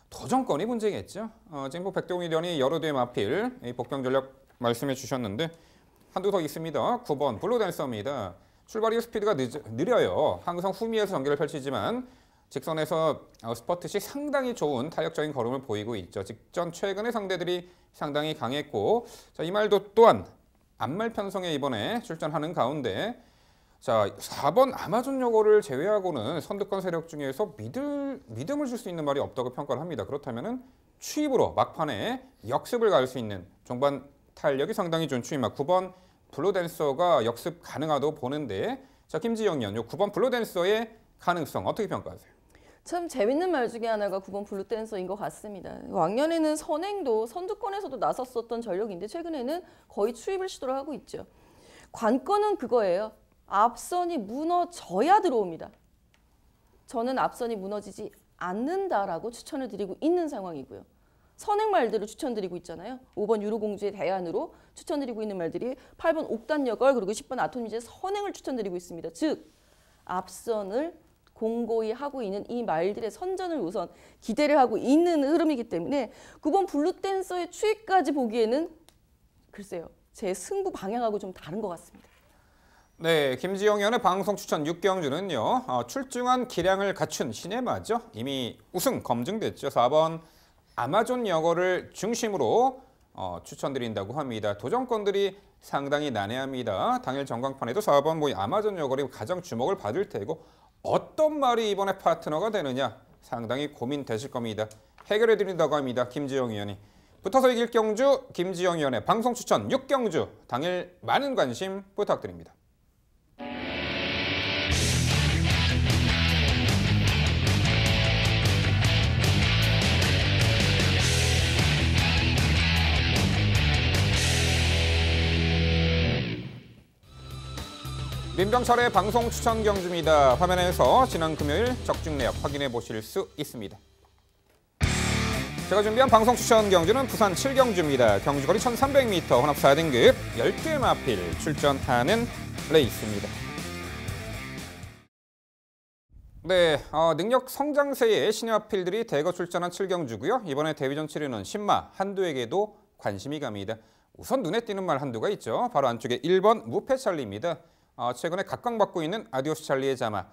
도전권이 문제겠죠. 지금 백동일련이 여러 대의 마필 복병 전력 말씀해 주셨는데 한두 더 있습니다. 9번 블루댄서입니다. 출발 이후 스피드가 느려요. 항상 후미에서 전개를 펼치지만 직선에서 스퍼트 시 상당히 좋은 탄력적인 걸음을 보이고 있죠. 직전 최근의 상대들이 상당히 강했고 이 말도 또한 앞말 편성에 이번에 출전하는 가운데 4번 아마존 여걸을 제외하고는 선두권 세력 중에서 믿음을 줄 수 있는 말이 없다고 평가를 합니다. 그렇다면 추입으로 막판에 역습을 갈 수 있는 종반 탄력이 상당히 좋은 추입막 9번 블루댄서가 역습 가능하다고 보는데 김지영 연 9번 블루댄서의 가능성 어떻게 평가하세요? 참 재밌는 말 중에 하나가 9번 블루댄서인 것 같습니다. 왕년에는 선행도 선두권에서도 나섰었던 전력인데 최근에는 거의 추입을 시도를 하고 있죠. 관건은 그거예요. 앞선이 무너져야 들어옵니다. 저는 앞선이 무너지지 않는다라고 추천을 드리고 있는 상황이고요. 선행 말들을 추천드리고 있잖아요. 5번 유로공주의 대안으로 추천드리고 있는 말들이 8번 옥단 여걸 그리고 10번 아토미즈의 선행을 추천드리고 있습니다. 즉 앞선을 공고히 하고 있는 이 말들의 선전을 우선 기대를 하고 있는 흐름이기 때문에 9번 블루댄서의 추입까지 보기에는 글쎄요. 제 승부 방향하고 좀 다른 것 같습니다. 네, 김지영 의원의 방송 추천 6경주는요. 출중한 기량을 갖춘 시네마죠. 이미 우승 검증됐죠. 4번 아마존 여걸을 중심으로 추천드린다고 합니다. 도전권들이 상당히 난해합니다. 당일 전광판에도 4번 아마존 여걸이 가장 주목을 받을 테고 어떤 말이 이번에 파트너가 되느냐 상당히 고민되실 겁니다. 해결해드린다고 합니다. 김지영 의원이. 붙어서 이길 경주 김지영 의원의 방송 추천 6경주 당일 많은 관심 부탁드립니다. 민병철의 방송 추천 경주입니다. 화면에서 지난 금요일 적중 내역 확인해 보실 수 있습니다. 제가 준비한 방송 추천 경주는 부산 7경주입니다. 경주거리 1300m 혼합 4등급 10개 마필 출전하는 레이스입니다. 네, 능력 성장세의 신의 마필들이 대거 출전한 7경주고요. 이번에 데뷔전 치르는 신마 한두에게도 관심이 갑니다. 우선 눈에 띄는 말 한두가 있죠. 바로 안쪽에 1번 무패 찰리입니다. 최근에 각광받고 있는 아디오스 찰리의 자마.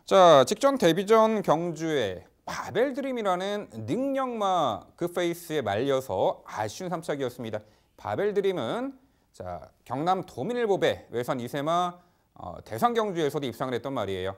자, 직전 데뷔전 경주에 바벨 드림이라는 능력마 그 페이스에 말려서 아쉬운 3착이었습니다. 바벨 드림은 자, 경남 도민일보배 외선 2세마 대상 경주에서도 입상을 했던 말이에요.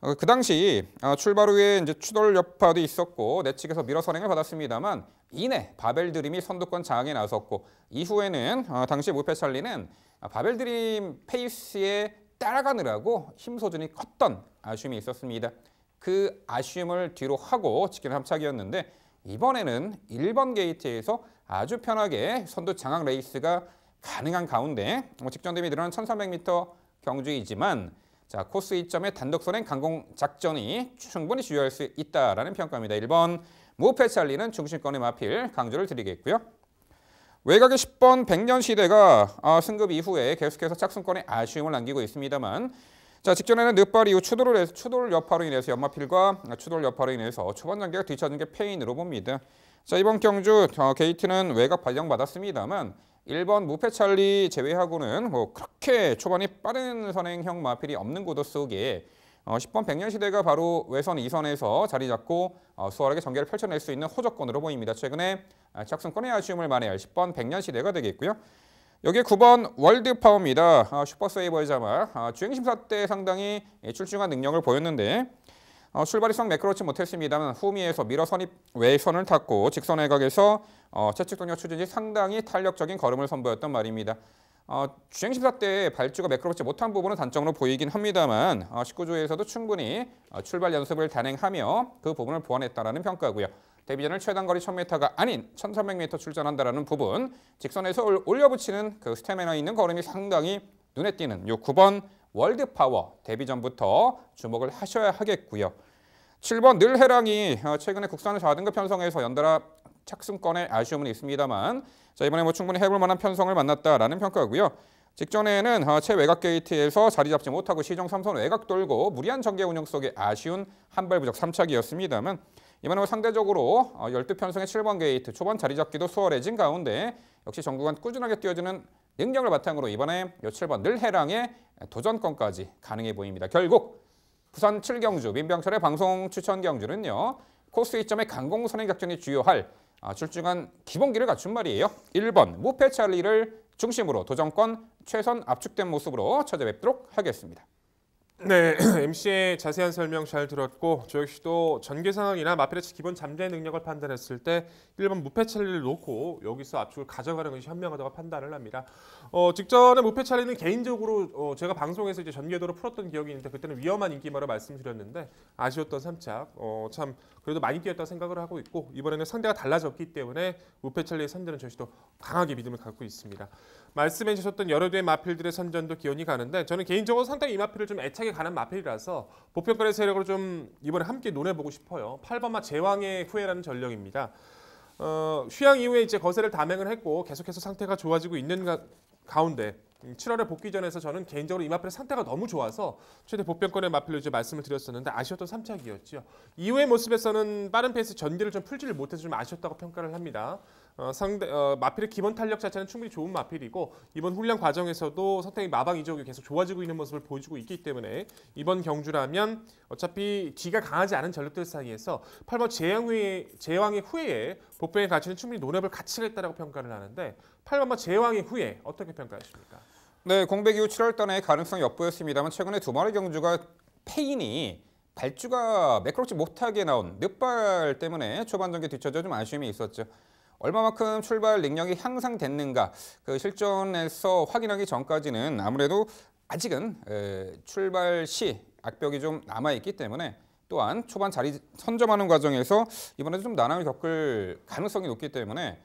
그 당시 출발 후에 이제 추돌 여파도 있었고 내측에서 밀어 선행을 받았습니다만 이내 바벨 드림이 선두권 장악에 나섰고 이후에는 당시 무패 찰리는 바벨 드림 페이스에 따라가느라고 힘 소진이 컸던 아쉬움이 있었습니다. 그 아쉬움을 뒤로 하고 지키는 3착이었는데 이번에는 1번 게이트에서 아주 편하게 선두 장악 레이스가 가능한 가운데 직전 대비 늘어난 1300m 경주이지만 자, 코스 이점의 단독 선행 강공 작전이 충분히 주요할 수 있다라는 평가입니다. 1번 무패 찰리는 중심권의 마필 강조를 드리겠고요. 외곽의 10번 백년 시대가 승급 이후에 계속해서 착승권에 아쉬움을 남기고 있습니다만 자, 직전에는 늦발 이후 추돌 여파로 인해서 연마필과 추돌 여파로 인해서 초반 단계가 뒤처진 게 페인으로 봅니다. 자, 이번 경주 게이트는 외곽 발령받았습니다만 1번 무패 찰리 제외하고는 그렇게 초반이 빠른 선행형 마필이 없는 구도 속에 10번 백년 시대가 바로 외선 2선에서 자리 잡고 수월하게 전개를 펼쳐낼 수 있는 호적권으로 보입니다. 최근에 착승권의 아쉬움을 만회할 10번 백년 시대가 되겠고요. 여기에 9번 월드파워입니다. 슈퍼세이버의 자마. 주행심사 때 상당히 출중한 능력을 보였는데 출발이 썩 매끄럽지 못했습니다만 후미에서 밀어 선입 외선을 탔고 직선 외곽에서 최측 동력 추진 시 상당히 탄력적인 걸음을 선보였던 말입니다. 주행심사 때 발주가 매끄럽지 못한 부분은 단점으로 보이긴 합니다만 19조에서도 충분히 출발 연습을 단행하며 그 부분을 보완했다는 평가고요. 데뷔전을 최단거리 1000m가 아닌 1300m 출전한다는 부분, 직선에서 올려붙이는 그 스태미나 있는 걸음이 상당히 눈에 띄는 요 9번 월드파워 데뷔전부터 주목을 하셔야 하겠고요. 7번 늘해랑이 최근에 국산 4등급 편성에서 연달아 착승권에 아쉬움은 있습니다만 자, 이번에 충분히 해볼 만한 편성을 만났다라는 평가고요. 직전에는 최외곽 게이트에서 자리 잡지 못하고 시정 3선 외곽 돌고 무리한 전개 운영 속에 아쉬운 한발 부적 3착이었습니다만 이번에 상대적으로 12편성의 7번 게이트 초반 자리 잡기도 수월해진 가운데 역시 전구간 꾸준하게 뛰어주는 능력을 바탕으로 이번에 7번 늘해랑의 도전권까지 가능해 보입니다. 결국 부산 7경주 민병철의 방송 추천 경주는요. 코스 이점의 강공 선행 작전이 주요할 출중한 기본기를 갖춘 말이에요. 1번 무패 찰리를 중심으로 도전권 최선 압축된 모습으로 찾아뵙도록 하겠습니다. 네, MC의 자세한 설명 잘 들었고 저 역시도 전개 상황이나 마필의 기본 잠재 능력을 판단했을 때 1번 무패 찰리를 놓고 여기서 압축을 가져가는 것이 현명하다고 판단을 합니다. 직전에 무패 찰리는 개인적으로 제가 방송에서 이제 전개도로 풀었던 기억이 있는데 그때는 위험한 인기마로 말씀드렸는데 아쉬웠던 3착 참 그래도 많이 뛰었다고 생각을 하고 있고 이번에는 상대가 달라졌기 때문에 무패 찰리의 선전은 저희도 강하게 믿음을 갖고 있습니다. 말씀해 주셨던 여러 대의 마필들의 선전도 기원이 가는데 저는 개인적으로 상당히 이 마필을 좀 애착에 가는 마필이라서 보편권의 세력으로 좀 이번에 함께 논해보고 싶어요. 8번마 제왕의 후예라는 전력입니다. 휴양 이후에 이제 거세를 담행을 했고 계속해서 상태가 좋아지고 있는 가운데 7월에 복귀전에서 저는 개인적으로 이 마필의 상태가 너무 좋아서 최대 보편권의 마필로 이제 말씀을 드렸었는데 아쉬웠던 3착이었죠. 이후의 모습에서는 빠른 페이스 전개를 좀 풀지를 못해서 좀 아쉬웠다고 평가를 합니다. 마필의 기본 탄력 자체는 충분히 좋은 마필이고 이번 훈련 과정에서도 상당히 마방 이적이 계속 좋아지고 있는 모습을 보여주고 있기 때문에 이번 경주라면 어차피 뒤가 강하지 않은 전력들 사이에서 8번 제왕의 후예에 복병의 가치는 충분히 논해볼 가치가 있다고 평가를 하는데 8번마 제왕의 후예 어떻게 평가하십니까? 네, 공백 이후 7월달에 가능성이 엿보였습니다만 최근에 두 마리 경주가 페인이 발주가 매끄럽지 못하게 나온 늦발 때문에 초반 전개 뒤쳐져 좀 아쉬움이 있었죠. 얼마만큼 출발 능력이 향상됐는가 그 실전에서 확인하기 전까지는 아무래도 아직은 출발 시 악벽이 좀 남아있기 때문에 또한 초반 자리 선점하는 과정에서 이번에도 좀 난항을 겪을 가능성이 높기 때문에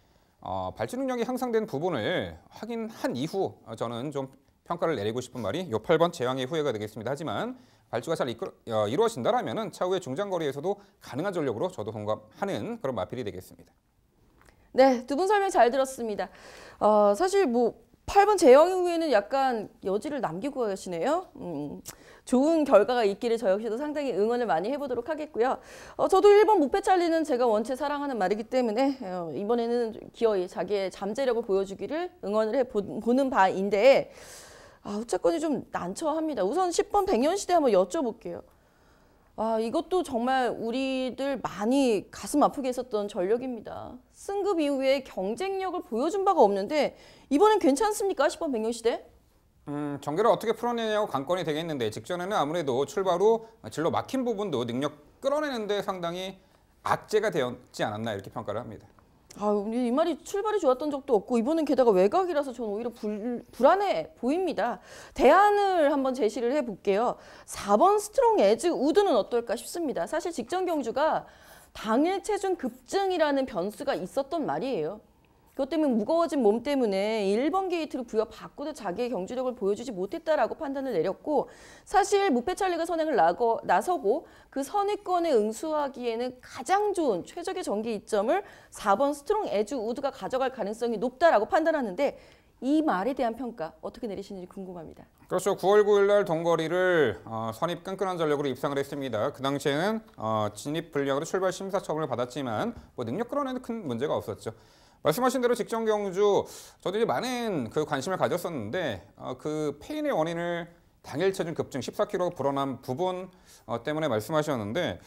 발주 능력이 향상된 부분을 확인한 이후 저는 좀 평가를 내리고 싶은 말이 요 8번 제왕의 후예가 되겠습니다. 하지만 발주가 잘 이루어진다라면은 차후에 중장거리에서도 가능한 전력으로 저도 동감하는 그런 마필이 되겠습니다. 네, 두 분 설명 잘 들었습니다. 사실 뭐 8번 제영의 후에는 약간 여지를 남기고 가시네요. 좋은 결과가 있기를 저 역시도 상당히 응원을 많이 해보도록 하겠고요. 저도 1번 무패찰리는 제가 원체 사랑하는 말이기 때문에 이번에는 기어이 자기의 잠재력을 보여주기를 응원을 해보는 바인데 후차권이 좀 난처합니다. 우선 10번 백년시대 한번 여쭤볼게요. 이것도 정말 우리들 많이 가슴 아프게 했었던 전력입니다. 승급 이후에 경쟁력을 보여준 바가 없는데 이번엔 괜찮습니까? 10번 백년시대? 전개를 어떻게 풀어내냐고 관건이 되겠는데 직전에는 아무래도 출발 후 진로 막힌 부분도 능력 끌어내는데 상당히 악재가 되었지 않았나 이렇게 평가를 합니다. 이 말이 출발이 좋았던 적도 없고 이번엔 게다가 외곽이라서 저는 오히려 불안해 보입니다. 대안을 한번 제시를 해볼게요. 4번 스트롱 에즈 우드는 어떨까 싶습니다. 사실 직전 경주가 당일 체중 급증이라는 변수가 있었던 말이에요. 그것 때문에 무거워진 몸 때문에 1번 게이트로 부여받고도 자기의 경주력을 보여주지 못했다라고 판단을 내렸고 사실 무패찰리가 선행을 나서고 그 선의권에 응수하기에는 가장 좋은 최적의 전개 이점을 4번 스트롱 에즈 우드가 가져갈 가능성이 높다라고 판단하는데 이 말에 대한 평가 어떻게 내리시는지 궁금합니다. 그렇죠. 9월 9일 날 동거리를 선입 끈끈한 전력으로 입상을 했습니다. 그 당시에는 진입 불량으로 출발 심사 처분을 받았지만 뭐 능력 끌어내는 큰 문제가 없었죠. 말씀하신 대로 직전 경주 저도 이제 많은 그 관심을 가졌었는데 그 페인의 원인을 당일 체중 급증 14kg 불어난 부분 때문에 말씀하셨는데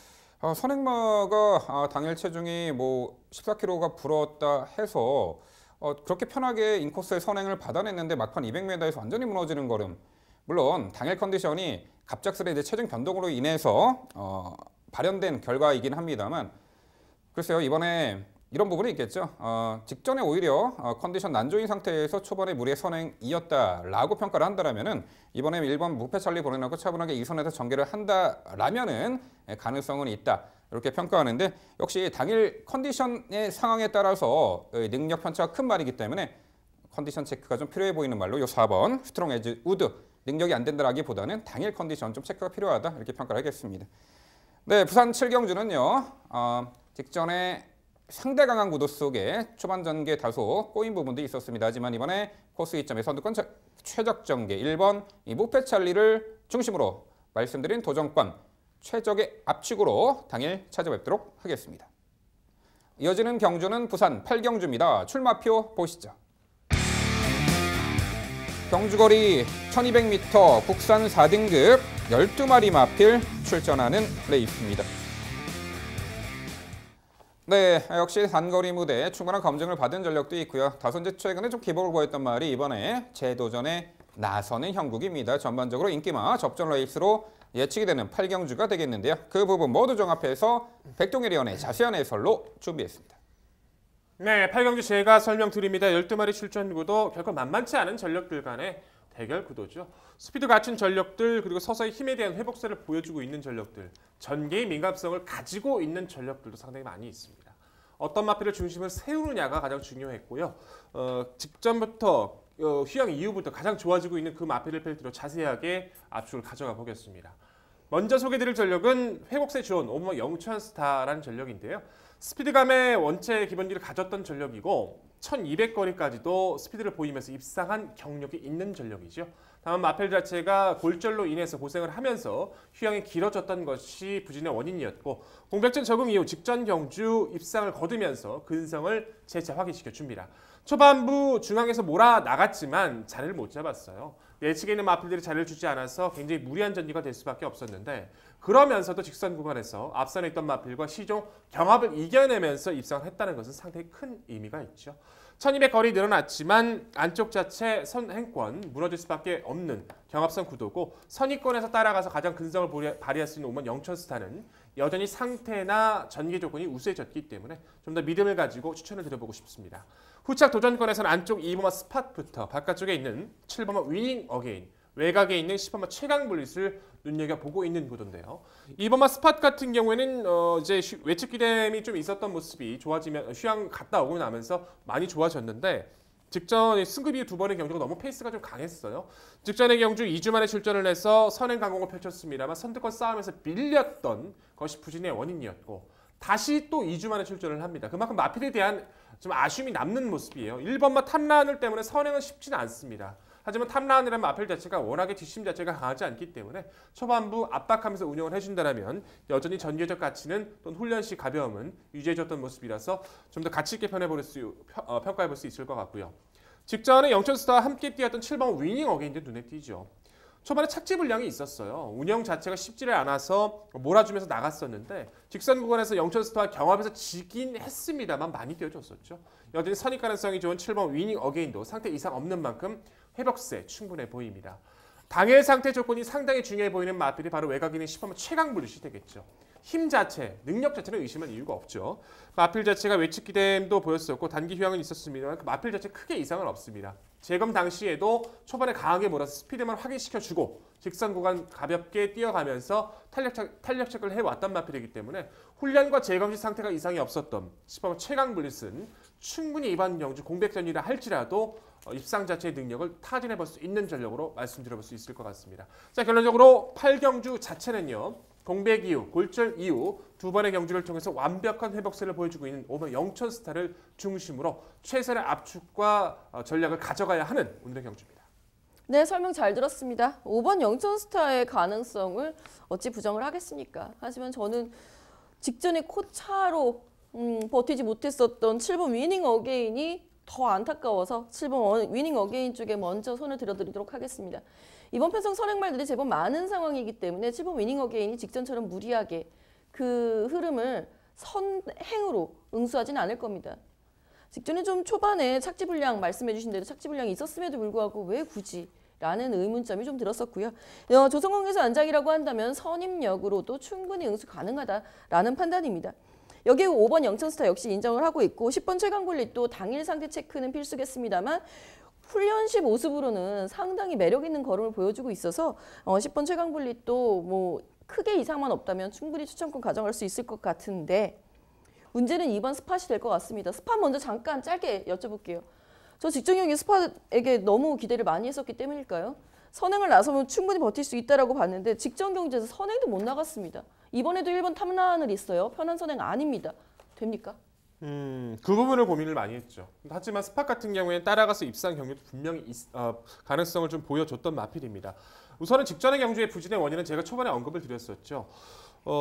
선행마가 당일 체중이 뭐 14kg가 불었다 해서 그렇게 편하게 인코스의 선행을 받아냈는데 막판 200m에서 완전히 무너지는 걸음. 물론 당일 컨디션이 갑작스레 이제 체중 변동으로 인해서 발현된 결과이긴 합니다만 글쎄요 이번에 이런 부분이 있겠죠. 직전에 오히려 컨디션 난조인 상태에서 초반에 무리의 선행이었다라고 평가를 한다라면은 이번에 1번 무패찰리 보내놓고 차분하게 2선에서 전개를 한다라면은 가능성은 있다 이렇게 평가하는데 역시 당일 컨디션의 상황에 따라서 능력 편차가 큰 말이기 때문에 컨디션 체크가 좀 필요해 보이는 말로 요 4번 스트롱 에즈 우드 능력이 안 된다라기보다는 당일 컨디션 좀 체크가 필요하다 이렇게 평가를 하겠습니다. 네, 부산 7경주는요 직전에 상대 강한 구도 속에 초반 전개 다소 꼬인 부분도 있었습니다. 하지만 이번에 코스 2점의 선두권 최적 전개 1번 이 무패찰리를 중심으로 말씀드린 도전권 최적의 압축으로 당일 찾아뵙도록 하겠습니다. 이어지는 경주는 부산 8경주입니다. 출마표 보시죠. 경주거리 1200m 국산 4등급 12마리 마필 출전하는 레이스입니다. 네, 역시 단거리 무대 충분한 검증을 받은 전력도 있고요. 다소 이제 최근에 좀 기복을 보였던 말이 이번에 재도전에 나서는 형국입니다. 전반적으로 인기마 접전 레이스로 예측이 되는 8경주가 되겠는데요. 그 부분 모두 종합해서 백동일 위원의 자세한 해설로 준비했습니다. 네, 8경주 제가 설명드립니다. 12마리 출전 구도 결코 만만치 않은 전력들 간의 대결 구도죠. 스피드 갖춘 전력들 그리고 서서히 힘에 대한 회복세를 보여주고 있는 전력들 전개의 민감성을 가지고 있는 전력들도 상당히 많이 있습니다. 어떤 마필을 중심을 세우느냐가 가장 중요했고요. 직전부터 휴양 이후부터 가장 좋아지고 있는 그 마필을 필두로 자세하게 압축을 가져가 보겠습니다. 먼저 소개드릴 전력은 회복세 좋은 오버 영천스타라는 전력인데요. 스피드감의 원체 기본기를 가졌던 전력이고 1200거리까지도 스피드를 보이면서 입상한 경력이 있는 전력이죠. 다만 마펠 자체가 골절로 인해서 고생을 하면서 휴양이 길어졌던 것이 부진의 원인이었고 공백전 적응 이후 직전 경주 입상을 거두면서 근성을 재차 확인시켜줍니다. 초반부 중앙에서 몰아나갔지만 자리를 못 잡았어요. 예측에 있는 마필들이 자리를 주지 않아서 굉장히 무리한 전개가 될 수밖에 없었는데 그러면서도 직선 구간에서 앞선에 있던 마필과 시종 경합을 이겨내면서 입상을 했다는 것은 상당히 큰 의미가 있죠. 1200거리 늘어났지만 안쪽 자체 선행권 무너질 수밖에 없는 경합선 구도고 선의권에서 따라가서 가장 근성을 발휘할 수 있는 오먼 영천스타는 여전히 상태나 전개 조건이 우수해졌기 때문에 좀 더 믿음을 가지고 추천을 드려보고 싶습니다. 후착 도전권에서는 안쪽 2번마 스팟부터 바깥쪽에 있는 7번마 위닝 어게인 외곽에 있는 10번마 최강 블릿을 눈여겨보고 있는 구도인데요. 2번마 스팟 같은 경우에는 이제 외측 기댐이 좀 있었던 모습이 좋아지면 휴양 갔다 오고 나면서 많이 좋아졌는데 직전 승급 이후 두 번의 경주가 너무 페이스가 좀 강했어요. 직전의 경주 2주 만에 출전을 해서 선행 강공을 펼쳤습니다만 선두권 싸움에서 밀렸던 것이 부진의 원인이었고 다시 또 2주 만에 출전을 합니다. 그만큼 마필에 대한 좀 아쉬움이 남는 모습이에요. 1번마 탐라하늘 때문에 선행은 쉽지는 않습니다. 하지만 탐라하늘이라는 마필 자체가 워낙에 뒷심 자체가 강하지 않기 때문에 초반부 압박하면서 운영을 해준다면 여전히 전개적 가치는 또는 훈련시 가벼움은 유지해줬던 모습이라서 좀 더 가치 있게 평가해볼 수 있을 것 같고요. 직전에 영천스타와 함께 뛰었던 7번 위닝 어게인도 눈에 띄죠. 초반에 착지 불량이 있었어요. 운영 자체가 쉽지를 않아서 몰아주면서 나갔었는데 직선 구간에서 영천스타와 경합에서 지긴 했습니다만 많이 뛰어줬었죠. 여전히 선입 가능성이 좋은 7번 위닝 어게인도 상태 이상 없는 만큼 회복세 충분해 보입니다. 당일 상태 조건이 상당히 중요해 보이는 마필이 바로 외곽인의 10번 최강 블루시 되겠죠. 힘 자체, 능력 자체는 의심할 이유가 없죠. 마필 자체가 외측 기댐도 보였었고 단기 휴양은 있었습니다만 그 마필 자체 크게 이상은 없습니다. 재검 당시에도 초반에 강하게 몰아서 스피드만 확인시켜주고 직선 구간 가볍게 뛰어가면서 탄력 체크를 해왔던 마필이기 때문에 훈련과 재검 시 상태가 이상이 없었던 10번 최강 블루스는 충분히 이번 경주 공백전이라 할지라도 입상 자체의 능력을 타진해볼 수 있는 전력으로 말씀드려볼 수 있을 것 같습니다. 자, 결론적으로 8경주 자체는요. 공백 이후, 골절 이후 두 번의 경주를 통해서 완벽한 회복세를 보여주고 있는 5번 영천스타를 중심으로 최선의 압축과 전략을 가져가야 하는 오늘의 경주입니다. 네, 설명 잘 들었습니다. 5번 영천스타의 가능성을 어찌 부정을 하겠습니까? 하지만 저는 직전에 코차로 버티지 못했었던 7번 위닝 어게인이 더 안타까워서 7번 위닝 어게인 쪽에 먼저 손을 들어드리도록 하겠습니다. 이번 편성 선행말들이 제법 많은 상황이기 때문에 7번 위닝 어게인이 직전처럼 무리하게 그 흐름을 선행으로 응수하지는 않을 겁니다. 직전에 좀 초반에 착지 불량 말씀해 주신 대로 착지 불량이 있었음에도 불구하고 왜 굳이? 라는 의문점이 좀 들었었고요. 조성광에서 안장이라고 한다면 선임력으로도 충분히 응수 가능하다라는 판단입니다. 여기에 5번 영천스타 역시 인정을 하고 있고 10번 최강블릿도 당일 상태 체크는 필수겠습니다만 훈련시 모습으로는 상당히 매력 있는 걸음을 보여주고 있어서 10번 최강블릿도 뭐 크게 이상만 없다면 충분히 추천권 가져갈 수 있을 것 같은데 문제는 2번 스팟이 될 것 같습니다. 스팟 먼저 잠깐 짧게 여쭤볼게요. 저 직전 경기 스팟에게 너무 기대를 많이 했었기 때문일까요? 선행을 나서면 충분히 버틸 수 있다라고 봤는데 직전 경기에서 선행도 못 나갔습니다. 이번에도 1번 탐라하늘 있어요. 편한 선행 아닙니다. 됩니까? 그 부분을 고민을 많이 했죠. 하지만 스팟 같은 경우에는 따라가서 입상 경기도 분명히 가능성을 좀 보여줬던 마필입니다. 우선은 직전의 경주의 부진의 원인은 제가 초반에 언급을 드렸었죠.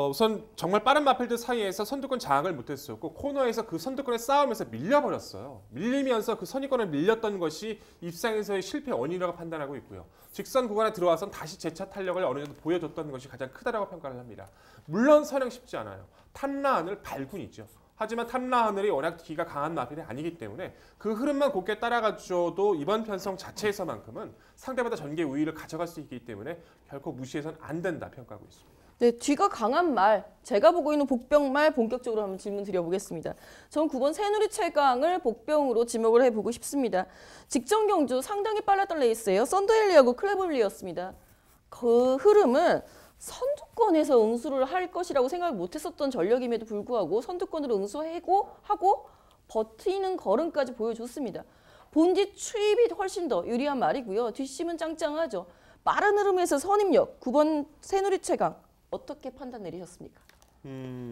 우선 정말 빠른 마필들 사이에서 선두권 장악을 못했었고 코너에서 그 선두권의 싸움에서 밀려버렸어요. 밀리면서 그 선두권을 밀렸던 것이 입상에서의 실패 원인이라고 판단하고 있고요. 직선 구간에 들어와서 다시 재차 탄력을 어느 정도 보여줬던 것이 가장 크다라고 평가를 합니다. 물론 선행 쉽지 않아요. 탐라하늘 발군이죠. 하지만 탐라하늘이 워낙 기가 강한 마필이 아니기 때문에 그 흐름만 곱게 따라가줘도 이번 편성 자체에서만큼은 상대보다 전개 우위를 가져갈 수 있기 때문에 결코 무시해서는 안 된다 평가하고 있습니다. 네, 뒤가 강한 말, 제가 보고 있는 복병말 본격적으로 한번 질문 드려보겠습니다. 전 9번 새누리 최강을 복병으로 지목을 해보고 싶습니다. 직전 경주 상당히 빨랐던 레이스예요. 썬더헬리하고 클레볼리였습니다. 그 흐름은 선두권에서 응수를 할 것이라고 생각을 못했었던 전력임에도 불구하고 선두권으로 응수하고 버티는 걸음까지 보여줬습니다. 본디 추입이 훨씬 더 유리한 말이고요. 뒷심은 짱짱하죠. 빠른 흐름에서 선임력, 9번 새누리 최강 어떻게 판단 내리셨습니까?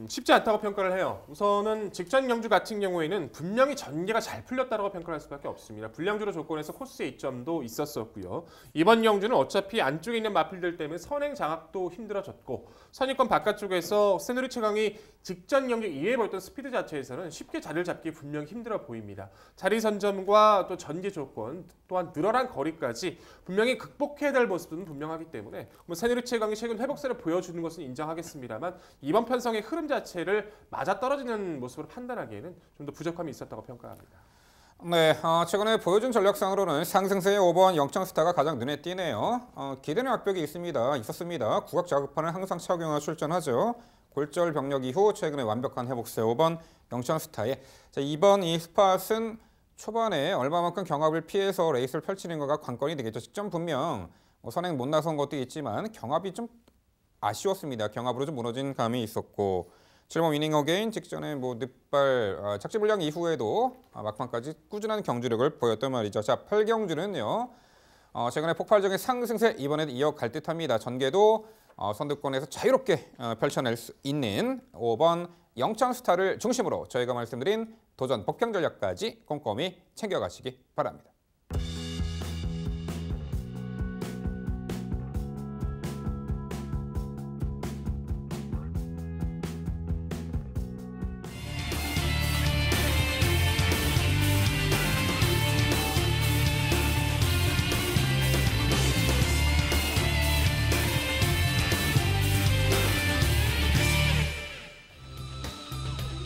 쉽지 않다고 평가를 해요. 우선은 직전 경주 같은 경우에는 분명히 전개가 잘 풀렸다고 평가를 할 수밖에 없습니다. 불량주로 조건에서 코스의 이점도 있었었고요. 이번 경주는 어차피 안쪽에 있는 마필들 때문에 선행 장악도 힘들어졌고 선입권 바깥쪽에서 새누리 최강이 직전 경주 이외에 보였던 스피드 자체에서는 쉽게 자리를 잡기 분명히 힘들어 보입니다. 자리 선점과 또 전개 조건 또한 늘어난 거리까지 분명히 극복해야 될 모습은 분명하기 때문에 새누리 최강이 최근 회복세를 보여주는 것은 인정하겠습니다만 이번 편성의 흐름 자체를 맞아떨어지는 모습으로 판단하기에는 좀 더 부족함이 있었다고 평가합니다. 네, 최근에 보여준 전략상으로는 상승세의 5번 영천스타가 가장 눈에 띄네요. 기대는 악벽이 있었습니다. 구각 작업판을 항상 착용하고 출전하죠. 골절 병력 이후 최근에 완벽한 회복세 5번 영천스타에 이번 이 스팟은 초반에 얼마만큼 경합을 피해서 레이스를 펼치는 거가 관건이 되겠죠. 직전 분명 선행 못 나선 것도 있지만 경합이 좀 아쉬웠습니다. 경합으로 좀 무너진 감이 있었고 7번 위닝 어게인 직전에 뭐 늑발 착지 불량 이후에도 막판까지 꾸준한 경주력을 보였단 말이죠. 자, 8경주는요. 최근에 폭발적인 상승세 이번에도 이어갈 듯합니다. 전개도 선두권에서 자유롭게 펼쳐낼 수 있는 5번 영창스타를 중심으로 저희가 말씀드린 도전 복평 전략까지 꼼꼼히 챙겨가시기 바랍니다.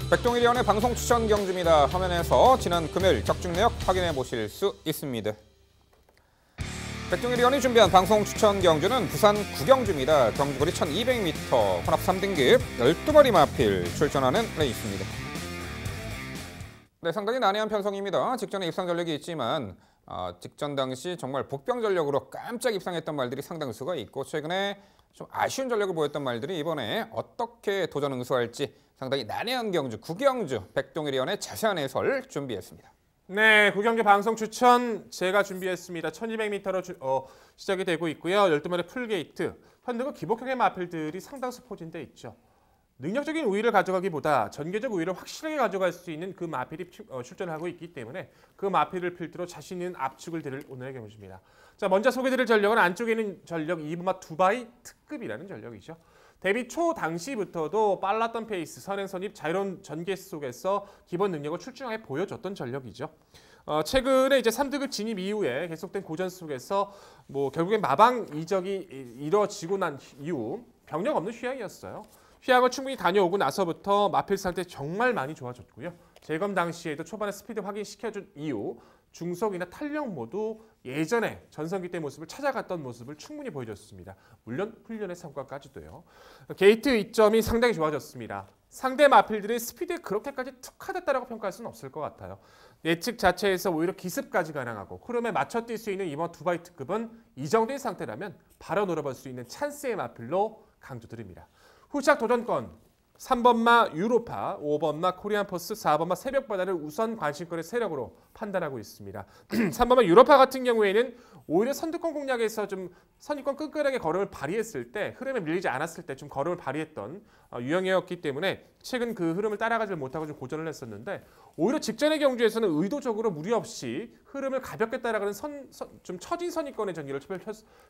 백동일위원의 방송 추천 경주입니다. 화면에서 지난 금요일 적중 내역 확인해 보실 수 있습니다. 백동일위원이 준비한 방송 추천 경주는 부산 구경주입니다. 경주거리 1200m, 혼합 3등급 12마리 마필 출전하는 레이스입니다. 네, 상당히 난해한 편성입니다. 직전에 입상 전력이 있지만 직전 당시 정말 복병 전력으로 깜짝 입상했던 말들이 상당수가 있고 최근에 좀 아쉬운 전력을 보였던 말들이 이번에 어떻게 도전 응수할지 상당히 난해한 경주, 구경주 백동일위원의 자세한 해설 준비했습니다. 네, 구경주 방송 추천 제가 준비했습니다. 1200m로 시작이 되고 있고요. 12마리 풀게이트, 현대급 기복형의 마필들이 상당수 포진돼 있죠. 능력적인 우위를 가져가기보다 전개적 우위를 확실하게 가져갈 수 있는 그 마필이 출전하고 있기 때문에 그 마필을 필두로 자신 있는 압축을 드릴 오늘의 경주입니다. 자, 먼저 소개드릴 전력은 안쪽에 있는 전력 2번마 두바이 특급이라는 전력이죠. 데뷔 초 당시부터도 빨랐던 페이스, 선행 선입, 자유로운 전개 속에서 기본 능력을 출중하게 보여줬던 전력이죠. 최근에 이제 3등급 진입 이후에 계속된 고전 속에서 결국엔 마방 이적이 이뤄지고 난 이후 병력 없는 휴양이었어요. 휴양을 충분히 다녀오고 나서부터 마필 상태 정말 많이 좋아졌고요. 재검 당시에도 초반에 스피드 확인시켜준 이후 중속이나 탄력 모두 예전에 전성기 때 모습을 찾아갔던 모습을 충분히 보여줬습니다. 물론 훈련의 성과까지도요. 게이트 이점이 상당히 좋아졌습니다. 상대 마필들의 스피드에 그렇게까지 특화됐다고 평가할 수는 없을 것 같아요. 예측 자체에서 오히려 기습까지 가능하고 흐름에 맞춰 뛸 수 있는 이번 두바이 특급은 이 정도의 상태라면 바로 노려볼 수 있는 찬스의 마필로 강조드립니다. 후착 도전권 3번마 유로파, 5번마 코리안포스, 4번마 새벽바다를 우선 관심권의 세력으로 판단하고 있습니다. 3번마 유로파 같은 경우에는 오히려 선두권 공략에서 좀 선입권 끈끈하게 걸음을 발휘했을 때 흐름에 밀리지 않았을 때 좀 걸음을 발휘했던 유형이었기 때문에 최근 그 흐름을 따라가지 못하고 좀 고전을 했었는데 오히려 직전의 경주에서는 의도적으로 무리 없이 흐름을 가볍게 따라가는 좀 처진 선입권의 전개를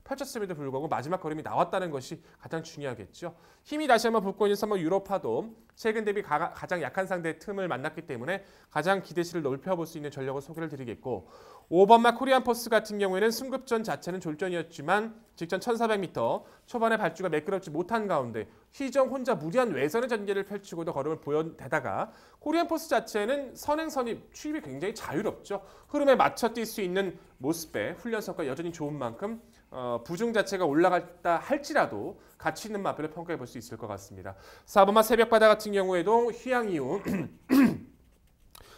펼쳤음에도 불구하고 마지막 걸음이 나왔다는 것이 가장 중요하겠죠. 힘이 다시 한번 붙고 있는 3번 유로파도 최근 대비 가장 약한 상대의 틈을 만났기 때문에 가장 기대치를 넓혀볼 수 있는 전력을 소개를 드리겠고 5번마 코리안포스 같은 경우에는 승급전 자체는 졸전이었지만 직전 1400m 초반에 발주가 매끄럽지 못한 가운데 희정 혼자 무리한 외선의 전개를 펼치고도 걸음을 보여대다가 코리안포스 자체는 선행 선입 추입이 굉장히 자유롭죠. 흐름에 맞춰 뛸 수 있는 모습에 훈련 성과 여전히 좋은 만큼 부중 자체가 올라갔다 할지라도 가치 있는 마필을 평가해 볼 수 있을 것 같습니다. 4번마 새벽바다 같은 경우에도 휴양 이후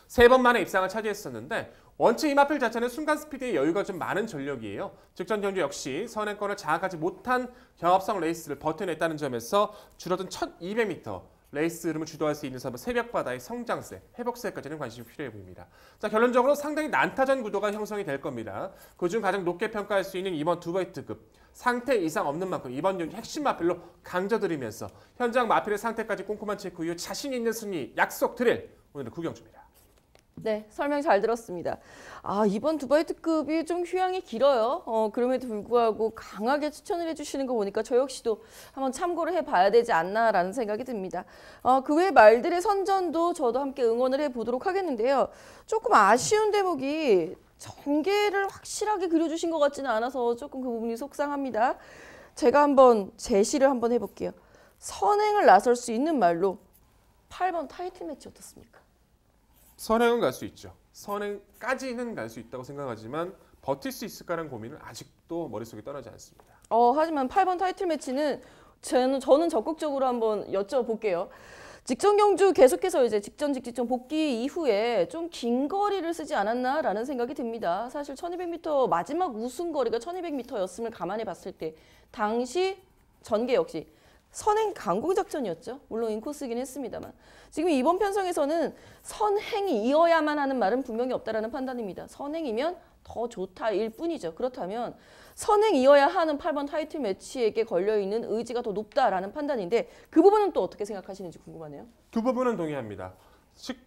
3번 만에 입상을 차지했었는데 원체 이 마필 자체는 순간 스피드에 여유가 좀 많은 전력이에요. 직전 경주 역시 선행권을 장악하지 못한 경합성 레이스를 버텨냈다는 점에서 줄어든 1200m 레이스 흐름을 주도할 수 있는 새벽바다의 성장세, 회복세까지는 관심이 필요해 보입니다. 자, 결론적으로 상당히 난타전 구도가 형성이 될 겁니다. 그중 가장 높게 평가할 수 있는 이번 두바이 특급 상태 이상 없는 만큼 이번 경기 핵심 마필로 강조드리면서 현장 마필의 상태까지 꼼꼼한 체크 이후 자신 있는 승리 약속드릴 오늘의 구경주입니다. 네, 설명 잘 들었습니다. 이번 두바이 특급이 좀 휴양이 길어요. 그럼에도 불구하고 강하게 추천을 해주시는 거 보니까 저 역시도 한번 참고를 해봐야 되지 않나라는 생각이 듭니다. 그 외 말들의 선전도 저도 함께 응원을 해보도록 하겠는데요. 조금 아쉬운 대목이 전개를 확실하게 그려주신 것 같지는 않아서 조금 그 부분이 속상합니다. 제가 한번 제시를 한번 해볼게요. 선행을 나설 수 있는 말로 8번 타이틀 매치 어떻습니까? 선행은 갈 수 있죠. 선행까지는 갈 수 있다고 생각하지만 버틸 수 있을까라는 고민은 아직도 머릿속에 떠나지 않습니다. 하지만 8번 타이틀 매치는 저는 적극적으로 한번 여쭤볼게요. 직전 경주 계속해서 이제 직전 복귀 이후에 좀 긴 거리를 쓰지 않았나라는 생각이 듭니다. 사실 1200m 마지막 우승 거리가 1200m였음을 감안해 봤을 때 당시 전개 역시 선행 강공작전이었죠. 물론 인코스이긴 했습니다만. 지금 이번 편성에서는 선행이 이어야만 하는 말은 분명히 없다라는 판단입니다. 선행이면 더 좋다일 뿐이죠. 그렇다면 선행 이어야 하는 8번 타이틀 매치에게 걸려있는 의지가 더 높다라는 판단인데 그 부분은 또 어떻게 생각하시는지 궁금하네요. 그 부분은 동의합니다.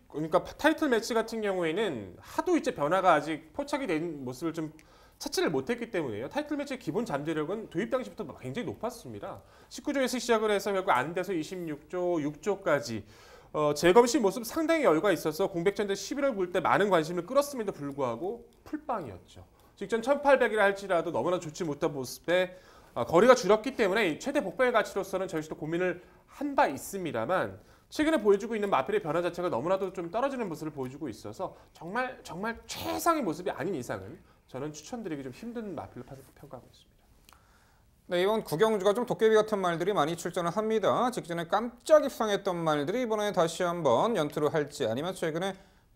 그러니까 타이틀 매치 같은 경우에는 하도 이제 변화가 아직 포착이 된 모습을 좀 찾지를 못했기 때문에요. 타이틀 매치의 기본 잠재력은 도입 당시부터 굉장히 높았습니다. 19조에서 시작을 해서 결국 안 돼서 26조, 6조까지 재검시 모습 상당히 여유가 있어서 공백전대 11월 볼 때 많은 관심을 끌었음에도 불구하고 풀빵이었죠. 직전 1800이라 할지라도 너무나 좋지 못한 모습에 거리가 줄었기 때문에 최대 복발 가치로서는 저희도 고민을 한 바 있습니다만 최근에 보여주고 있는 마필의 변화 자체가 너무나도 좀 떨어지는 모습을 보여주고 있어서 정말 최상의 모습이 아닌 이상은 저는 추천드리기 좀 힘든 마필로 평가하고 있습니다. 네, 이번 구경주가 좀 도깨비 같은 말들이 많이 출전을 합니다. 직전에 깜짝 입상했던 말들이 이번에 다시 한번 연투를 할지 아니면 최근에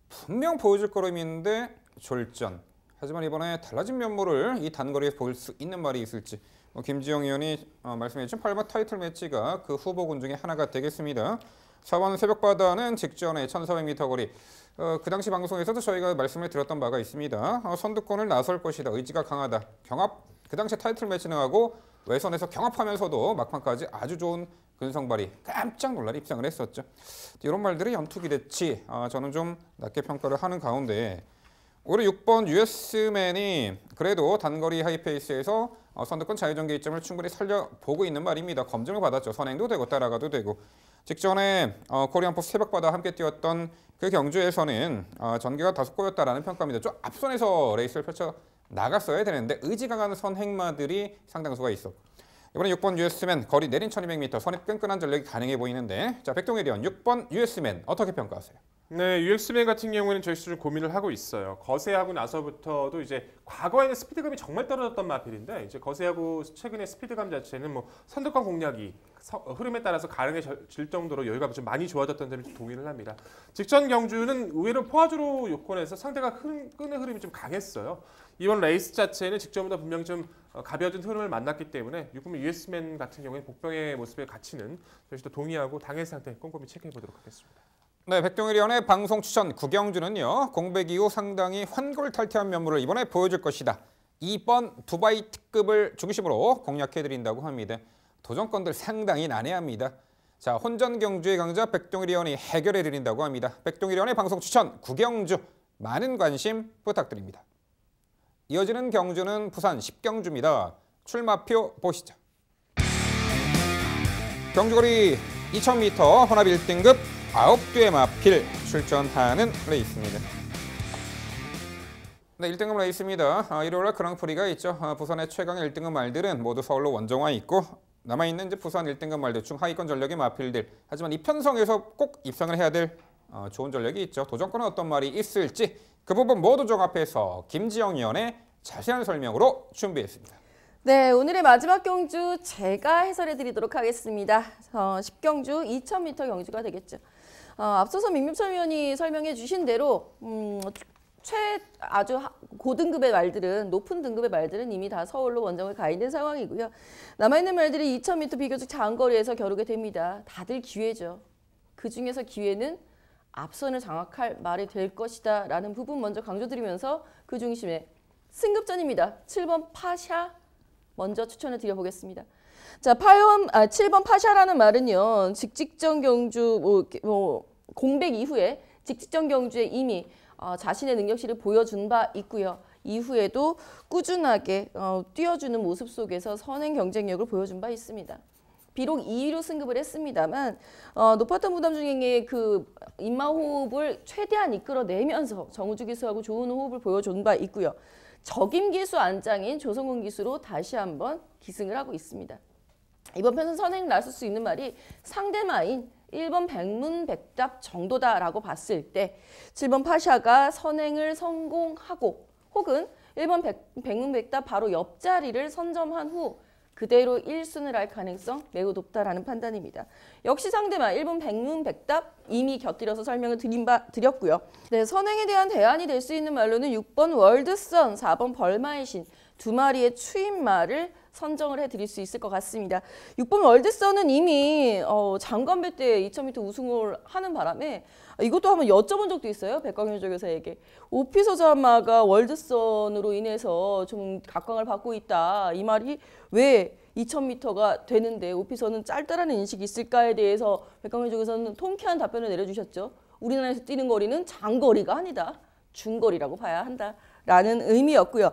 분명 보여줄 거로 있는데 졸전. 하지만 이번에 달라진 면모를 이 단거리에서 보일 수 있는 말이 있을지 김지영 의원이 말씀해 주신 8번 타이틀 매치가 그 후보군 중에 하나가 되겠습니다. 4번 새벽바다는 직전에 1400m 거리 그 당시 방송에서도 저희가 말씀을 드렸던 바가 있습니다. 선두권을 나설 것이다. 의지가 강하다. 경합 그 당시 타이틀 매치는 하고 외선에서 경합하면서도 막판까지 아주 좋은 근성발이 깜짝 놀랄 입상을 했었죠. 이런 말들이 연투기 대치 저는 좀 낮게 평가를 하는 가운데 올해 6번 US맨이 그래도 단거리 하이페이스에서 선두권 자유전개 이점을 충분히 살려보고 있는 말입니다. 검증을 받았죠. 선행도 되고 따라가도 되고. 직전에 코리안포스 새벽바다 함께 뛰었던 그 경주에서는 전개가 다소 꼬였다라는 평가입니다. 좀 앞선에서 레이스를 펼쳐 나갔어야 되는데 의지 강한 선행마들이 상당수가 있었고 이번에 6번 US맨 거리 내린 1200m 선입 끈끈한 전력이 가능해 보이는데 자 백동일 의원 6번 US맨 어떻게 평가하세요? 네, US맨 같은 경우에는 저희 좀 고민을 하고 있어요. 거세하고 나서부터도 이제 과거에는 스피드감이 정말 떨어졌던 마필인데 이제 거세하고 최근에 스피드감 자체는 뭐 선두권 공략이 흐름에 따라서 가능해질 정도로 여유가 좀 많이 좋아졌던 점을 좀 동의를 합니다. 직전 경주는 의외로 포화주로 요건에서 상대가 끄는 흐름이 좀 강했어요. 이번 레이스 자체는 직전보다 분명히 좀 가벼워진 흐름을 만났기 때문에 6번 US맨 같은 경우에 복병의 모습의 가치는 저희도 동의하고 당일 상태 꼼꼼히 체크해 보도록 하겠습니다. 네, 백동일 의원의 방송 추천 구경주는요. 공백 이후 상당히 환골탈태한 면모를 이번에 보여줄 것이다. 2번 두바이 특급을 중심으로 공략해드린다고 합니다. 도전권들 상당히 난해합니다. 자, 혼전 경주의 강자 백동일 의원이 해결해드린다고 합니다. 백동일 의원의 방송 추천 구경주 많은 관심 부탁드립니다. 이어지는 경주는 부산 10경주입니다. 출마표 보시죠. 경주거리 2000m 혼합 1등급 9대의 마필 출전하는 레이스입니다. 네, 1등급 레이스입니다. 일요일날 그랑프리가 있죠. 부산의 최강의 1등급 말들은 모두 서울로 원정화 있고 남아있는 이제 부산 1등급 말들 중 하위권 전력의 마필들. 하지만 이 편성에서 꼭 입상을 해야 될 좋은 전력이 있죠. 도전권은 어떤 말이 있을지 그 부분 모두 종합해서 김지영 의원의 자세한 설명으로 준비했습니다. 네, 오늘의 마지막 경주 제가 해설해 드리도록 하겠습니다. 10경주 2000m 경주가 되겠죠. 앞서서 민병철 위원이 설명해 주신 대로 아주 고등급의 말들은 높은 등급의 말들은 이미 다 서울로 원정을 가 있는 상황이고요. 남아있는 말들이 2000m 비교적 장거리에서 겨루게 됩니다. 다들 기회죠. 그중에서 기회는 앞선을 장악할 말이 될 것이다 라는 부분 먼저 강조드리면서 그 중심에 승급전입니다. 7번 파샤 먼저 추천을 드려보겠습니다. 자, 7번 파샤라는 말은요. 직직전 경주 공백 이후에 직직전 경주에 이미 자신의 능력치를 보여준 바 있고요. 이후에도 꾸준하게 뛰어주는 모습 속에서 선행 경쟁력을 보여준 바 있습니다. 비록 2위로 승급을 했습니다만 높았던 부담 중에 그 인마호흡을 최대한 이끌어내면서 정우주 기수하고 좋은 호흡을 보여준 바 있고요. 적임 기수 안장인 조성근 기수로 다시 한번 기승을 하고 있습니다. 이번 편은 선행을 나설 수 있는 말이 상대마인 1번 백문백답 정도다라고 봤을 때 7번 파샤가 선행을 성공하고 혹은 1번 백문백답 바로 옆자리를 선점한 후 그대로 1순을 할 가능성 매우 높다라는 판단입니다. 역시 상대만 1번 백문백답 이미 곁들여서 설명을 드렸고요. 네, 선행에 대한 대안이 될 수 있는 말로는 6번 월드선, 4번 벌마의 신 두 마리의 추임말을 선정을 해드릴 수 있을 것 같습니다. 6번 월드선은 이미 장관배 때 2000m 우승을 하는 바람에 이것도 한번 여쭤본 적도 있어요. 백광현 조교사에게. 오피서 자마가 월드선으로 인해서 좀 각광을 받고 있다. 이 말이 왜 2000m가 되는데 오피서는 짧다라는 인식이 있을까에 대해서 백광현 조교사는 통쾌한 답변을 내려주셨죠. 우리나라에서 뛰는 거리는 장거리가 아니다. 중거리라고 봐야 한다라는 의미였고요.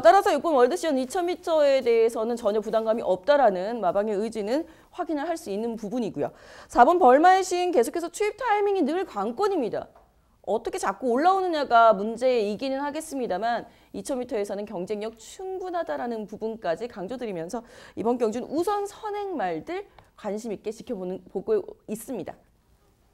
따라서 6번 월드시전 2000m에 대해서는 전혀 부담감이 없다라는 마방의 의지는 확인을 할 수 있는 부분이고요. 4번 벌마의 시인 계속해서 투입 타이밍이 늘 관건입니다. 어떻게 자꾸 올라오느냐가 문제이기는 하겠습니다만 2000m에서는 경쟁력 충분하다라는 부분까지 강조드리면서 이번 경주는 우선 선행말들 관심 있게 지켜보고 있습니다.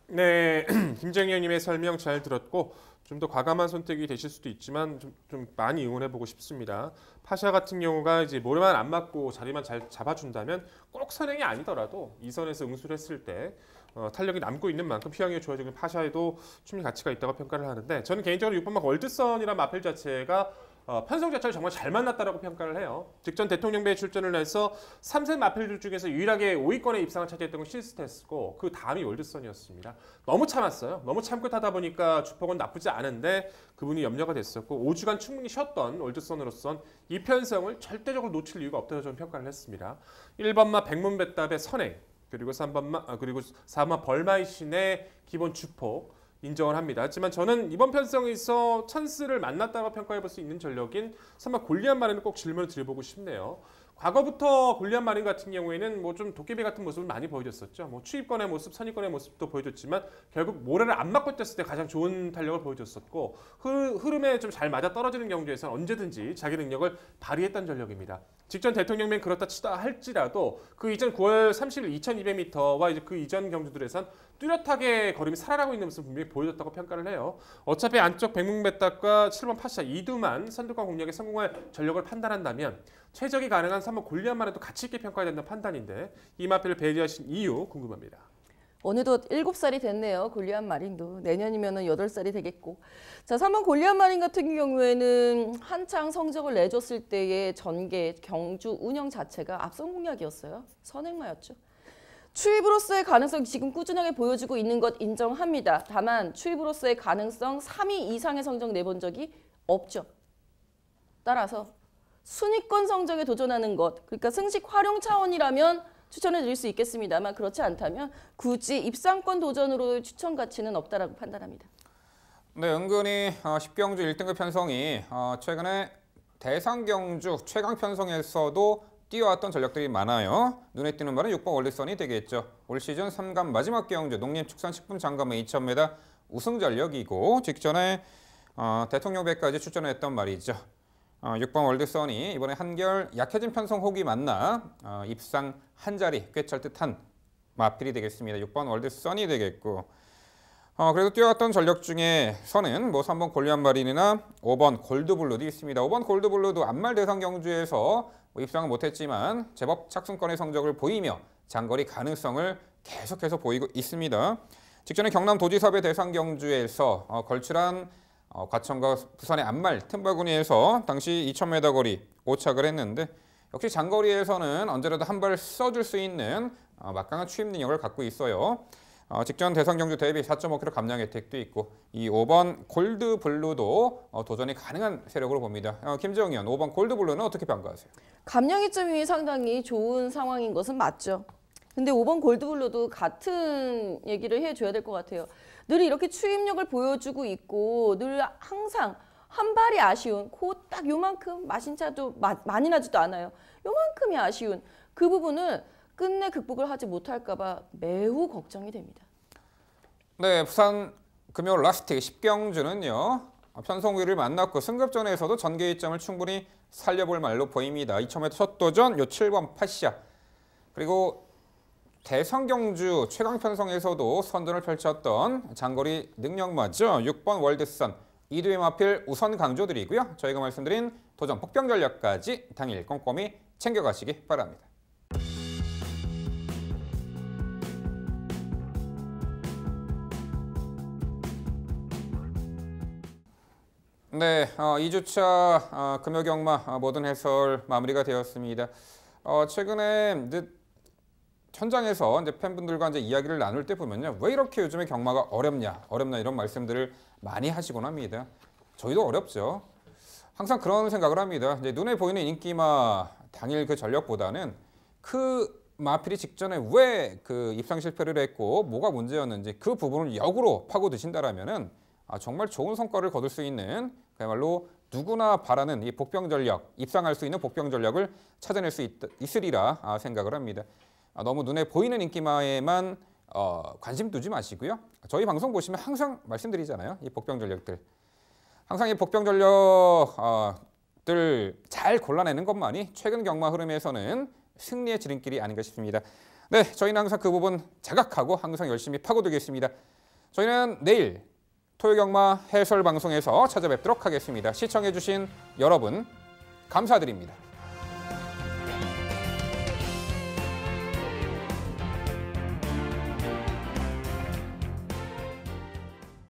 네, 김정희 의원님의 설명 잘 들었고 좀 더 과감한 선택이 되실 수도 있지만 좀 많이 응원해보고 싶습니다. 파샤 같은 경우가 이제 모래만 안 맞고 자리만 잘 잡아준다면 꼭 선행이 아니더라도 이 선에서 응수를 했을 때 탄력이 남고 있는 만큼 피항이 좋아지는 파샤에도 충분히 가치가 있다고 평가를 하는데 저는 개인적으로 6번막 월드선이라는 마필 자체가 편성 자체를 정말 잘 만났다라고 평가를 해요. 직전 대통령배에 출전을 해서 3세 마필들 중에서 유일하게 5위권에 입상을 차지했던 건 시스테스고 그 다음이 월드선이었습니다. 너무 참았어요. 너무 참고 타다 보니까 주폭은 나쁘지 않은데 그분이 염려가 됐었고 5주간 충분히 쉬었던 월드선으로선 이 편성을 절대적으로 놓칠 이유가 없다고 저는 평가를 했습니다. 1번마 백문배답의 선행 그리고 4번마 벌마이신의 기본 주폭 인정을 합니다. 하지만 저는 이번 편성에서 찬스를 만났다고 평가해볼 수 있는 전력인 3번 골리앗 마린을 꼭 질문을 드려보고 싶네요. 과거부터 골리앗 마린 같은 경우에는 뭐 좀 도깨비 같은 모습을 많이 보여줬었죠. 뭐 추입권의 모습, 선입권의 모습도 보여줬지만 결국 모래를 안 맞고 뛰었을 때 가장 좋은 탄력을 보여줬었고 흐름에 좀 잘 맞아 떨어지는 경주에서는 언제든지 자기 능력을 발휘했던 전력입니다. 직전 대통령면 그렇다 치다 할지라도 그 이전 9월 30일 2200m와 이제 그 이전 경주들에선 뚜렷하게 걸음이 살아나고 있는 모습을 분명히 보여줬다고 평가를 해요. 어차피 안쪽 백문배답과 7번 파샤 이두만 선두권 공략에 성공할 전력을 판단한다면 최적이 가능한 3번 골리앗만에도 가치 있게 평가해야 된다는 판단인데 이 마필을 배제하신 이유 궁금합니다. 어느덧 7살이 됐네요. 골리앗 마린도. 내년이면 8살이 되겠고. 자, 3번 골리앗 마린 같은 경우에는 한창 성적을 내줬을 때의 전개, 경주 운영 자체가 앞선 공략이었어요. 선행마였죠. 추입으로서의 가능성 지금 꾸준하게 보여주고 있는 것 인정합니다. 다만 추입으로서의 가능성 3위 이상의 성적 내본 적이 없죠. 따라서 순위권 성적에 도전하는 것, 그러니까 승식 활용 차원이라면 추천해 드릴 수 있겠습니다만 그렇지 않다면 굳이 입상권 도전으로 추천 가치는 없다라고 판단합니다. 네, 은근히 10경주 1등급 편성이 최근에 대상경주 최강 편성에서도 뛰어왔던 전력들이 많아요. 눈에 띄는 말은 6번 월드선이 되겠죠. 올 시즌 3강 마지막 경주 농림축산식품장관의 2000m 우승 전력이고 직전에 대통령배까지 출전했던 말이죠. 6번 월드선이 이번에 한결 약해진 편성 혹이 만나 입상 한 자리 꿰찰 듯한 마필이 되겠습니다. 6번 월드선이 되겠고 그래도 뛰어왔던 전력 중에서는 뭐 3번 골리앗 마린이나 5번 골드블루도 있습니다. 5번 골드블루도 안말 대상 경주에서 입상은 못했지만 제법 착순권의 성적을 보이며 장거리 가능성을 계속해서 보이고 있습니다. 직전에 경남 도지사배 대상 경주에서 걸출한 과천과 부산의 안말 틈바구니에서 당시 2000m 거리 5착을 했는데 역시 장거리에서는 언제라도 한 발 써줄 수 있는 막강한 추입 능력을 갖고 있어요. 직전 대상 경주 대비 4.5km 감량 혜택도 있고 이 5번 골드블루도 도전이 가능한 세력으로 봅니다. 김정희 의원, 5번 골드블루는 어떻게 평가하세요? 감량이점이 상당히 좋은 상황인 것은 맞죠. 근데 5번 골드블루도 같은 얘기를 해줘야 될 것 같아요. 늘 이렇게 추입력을 보여주고 있고 늘 항상 한 발이 아쉬운 딱 요만큼 마신차도 많이 나지도 않아요. 요만큼이 아쉬운 그 부분을 끝내 극복을 하지 못할까 봐 매우 걱정이 됩니다. 네, 부산 금요 라스트 10경주는요. 편성우위를 만났고 승급전에서도 전개 이점을 충분히 살려볼 말로 보입니다. 2000m 첫 도전 요 7번 파샤 그리고 대상 경주 최강 편성에서도 선전을 펼쳤던 장거리 능력마죠. 6번 월드선 이두의 마필 우선 강조드리고요. 저희가 말씀드린 도전 폭병 전략까지 당일 꼼꼼히 챙겨가시기 바랍니다. 네, 2주차 금요경마 모든 해설 마무리가 되었습니다. 최근에 이제 현장에서 이제 팬분들과 이제 이야기를 나눌 때 보면요, 왜 이렇게 요즘에 경마가 어렵냐 이런 말씀들을 많이 하시곤 합니다. 저희도 어렵죠. 항상 그런 생각을 합니다. 이제 눈에 보이는 인기마 당일 그 전력보다는 그 마필이 직전에 왜 그 입상 실패를 했고 뭐가 문제였는지 그 부분을 역으로 파고드신다라면은 정말 좋은 성과를 거둘 수 있는 그야말로 누구나 바라는 이 복병 전력, 입상할 수 있는 복병 전력을 찾아낼 수 있으리라 생각을 합니다. 너무 눈에 보이는 인기마에만 관심 두지 마시고요. 저희 방송 보시면 항상 말씀드리잖아요. 이 복병 전력들. 항상 이 복병 전력들 잘 골라내는 것만이 최근 경마 흐름에서는 승리의 지름길이 아닌가 싶습니다. 네, 저희는 항상 그 부분 자각하고 항상 열심히 파고들겠습니다. 저희는 내일 토요경마 해설 방송에서 찾아뵙도록 하겠습니다. 시청해주신 여러분 감사드립니다.